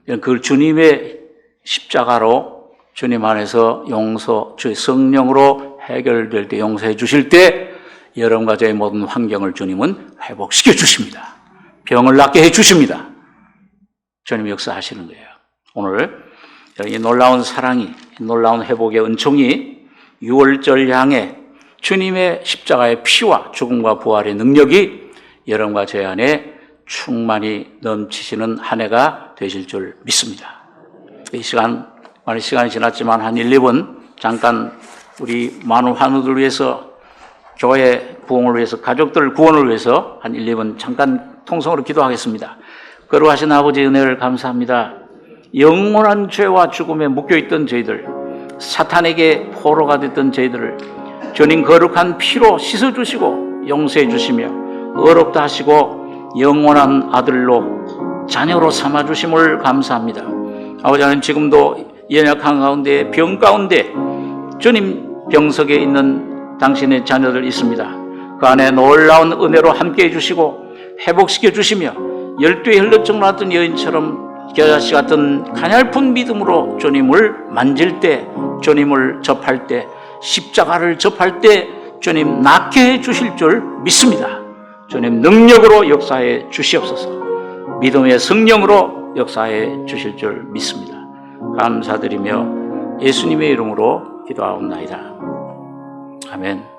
[SPEAKER 1] 그걸 주님의 십자가로 주님 안에서 용서, 주의 성령으로 해결될 때 용서해 주실 때 여러분과 저의 모든 환경을 주님은 회복시켜 주십니다. 병을 낫게 해 주십니다. 주님 역사하시는 거예요. 오늘 이 놀라운 사랑이, 놀라운 회복의 은총이 6월절 향해 주님의 십자가의 피와 죽음과 부활의 능력이 여러분과 제 안에 충만히 넘치시는 한 해가 되실 줄 믿습니다. 이 시간, 많은 시간이 지났지만 한 1, 2분 잠깐 우리 많은 환우들 위해서 교회 부흥을 위해서 가족들 구원을 위해서 한 1, 2분 잠깐 통성으로 기도하겠습니다. 거룩하신 아버지의 은혜를 감사합니다. 영원한 죄와 죽음에 묶여있던 저희들, 사탄에게 포로가 됐던 저희들을 주님 거룩한 피로 씻어주시고 용서해 주시며 의롭다 하시고 영원한 아들로 자녀로 삼아주심을 감사합니다. 아버지 하나님, 지금도 연약한 가운데 병 가운데 주님 병석에 있는 당신의 자녀들 있습니다. 그 안에 놀라운 은혜로 함께해 주시고 회복시켜 주시며 12의 혈루증 났던 여인처럼 겨자씨 같은 가냘픈 믿음으로 주님을 만질 때, 주님을 접할 때, 십자가를 접할 때 주님 낫게 해 주실 줄 믿습니다. 주님 능력으로 역사해 주시옵소서. 믿음의 성령으로 역사해 주실 줄 믿습니다. 감사드리며 예수님의 이름으로 기도하옵나이다. 아멘.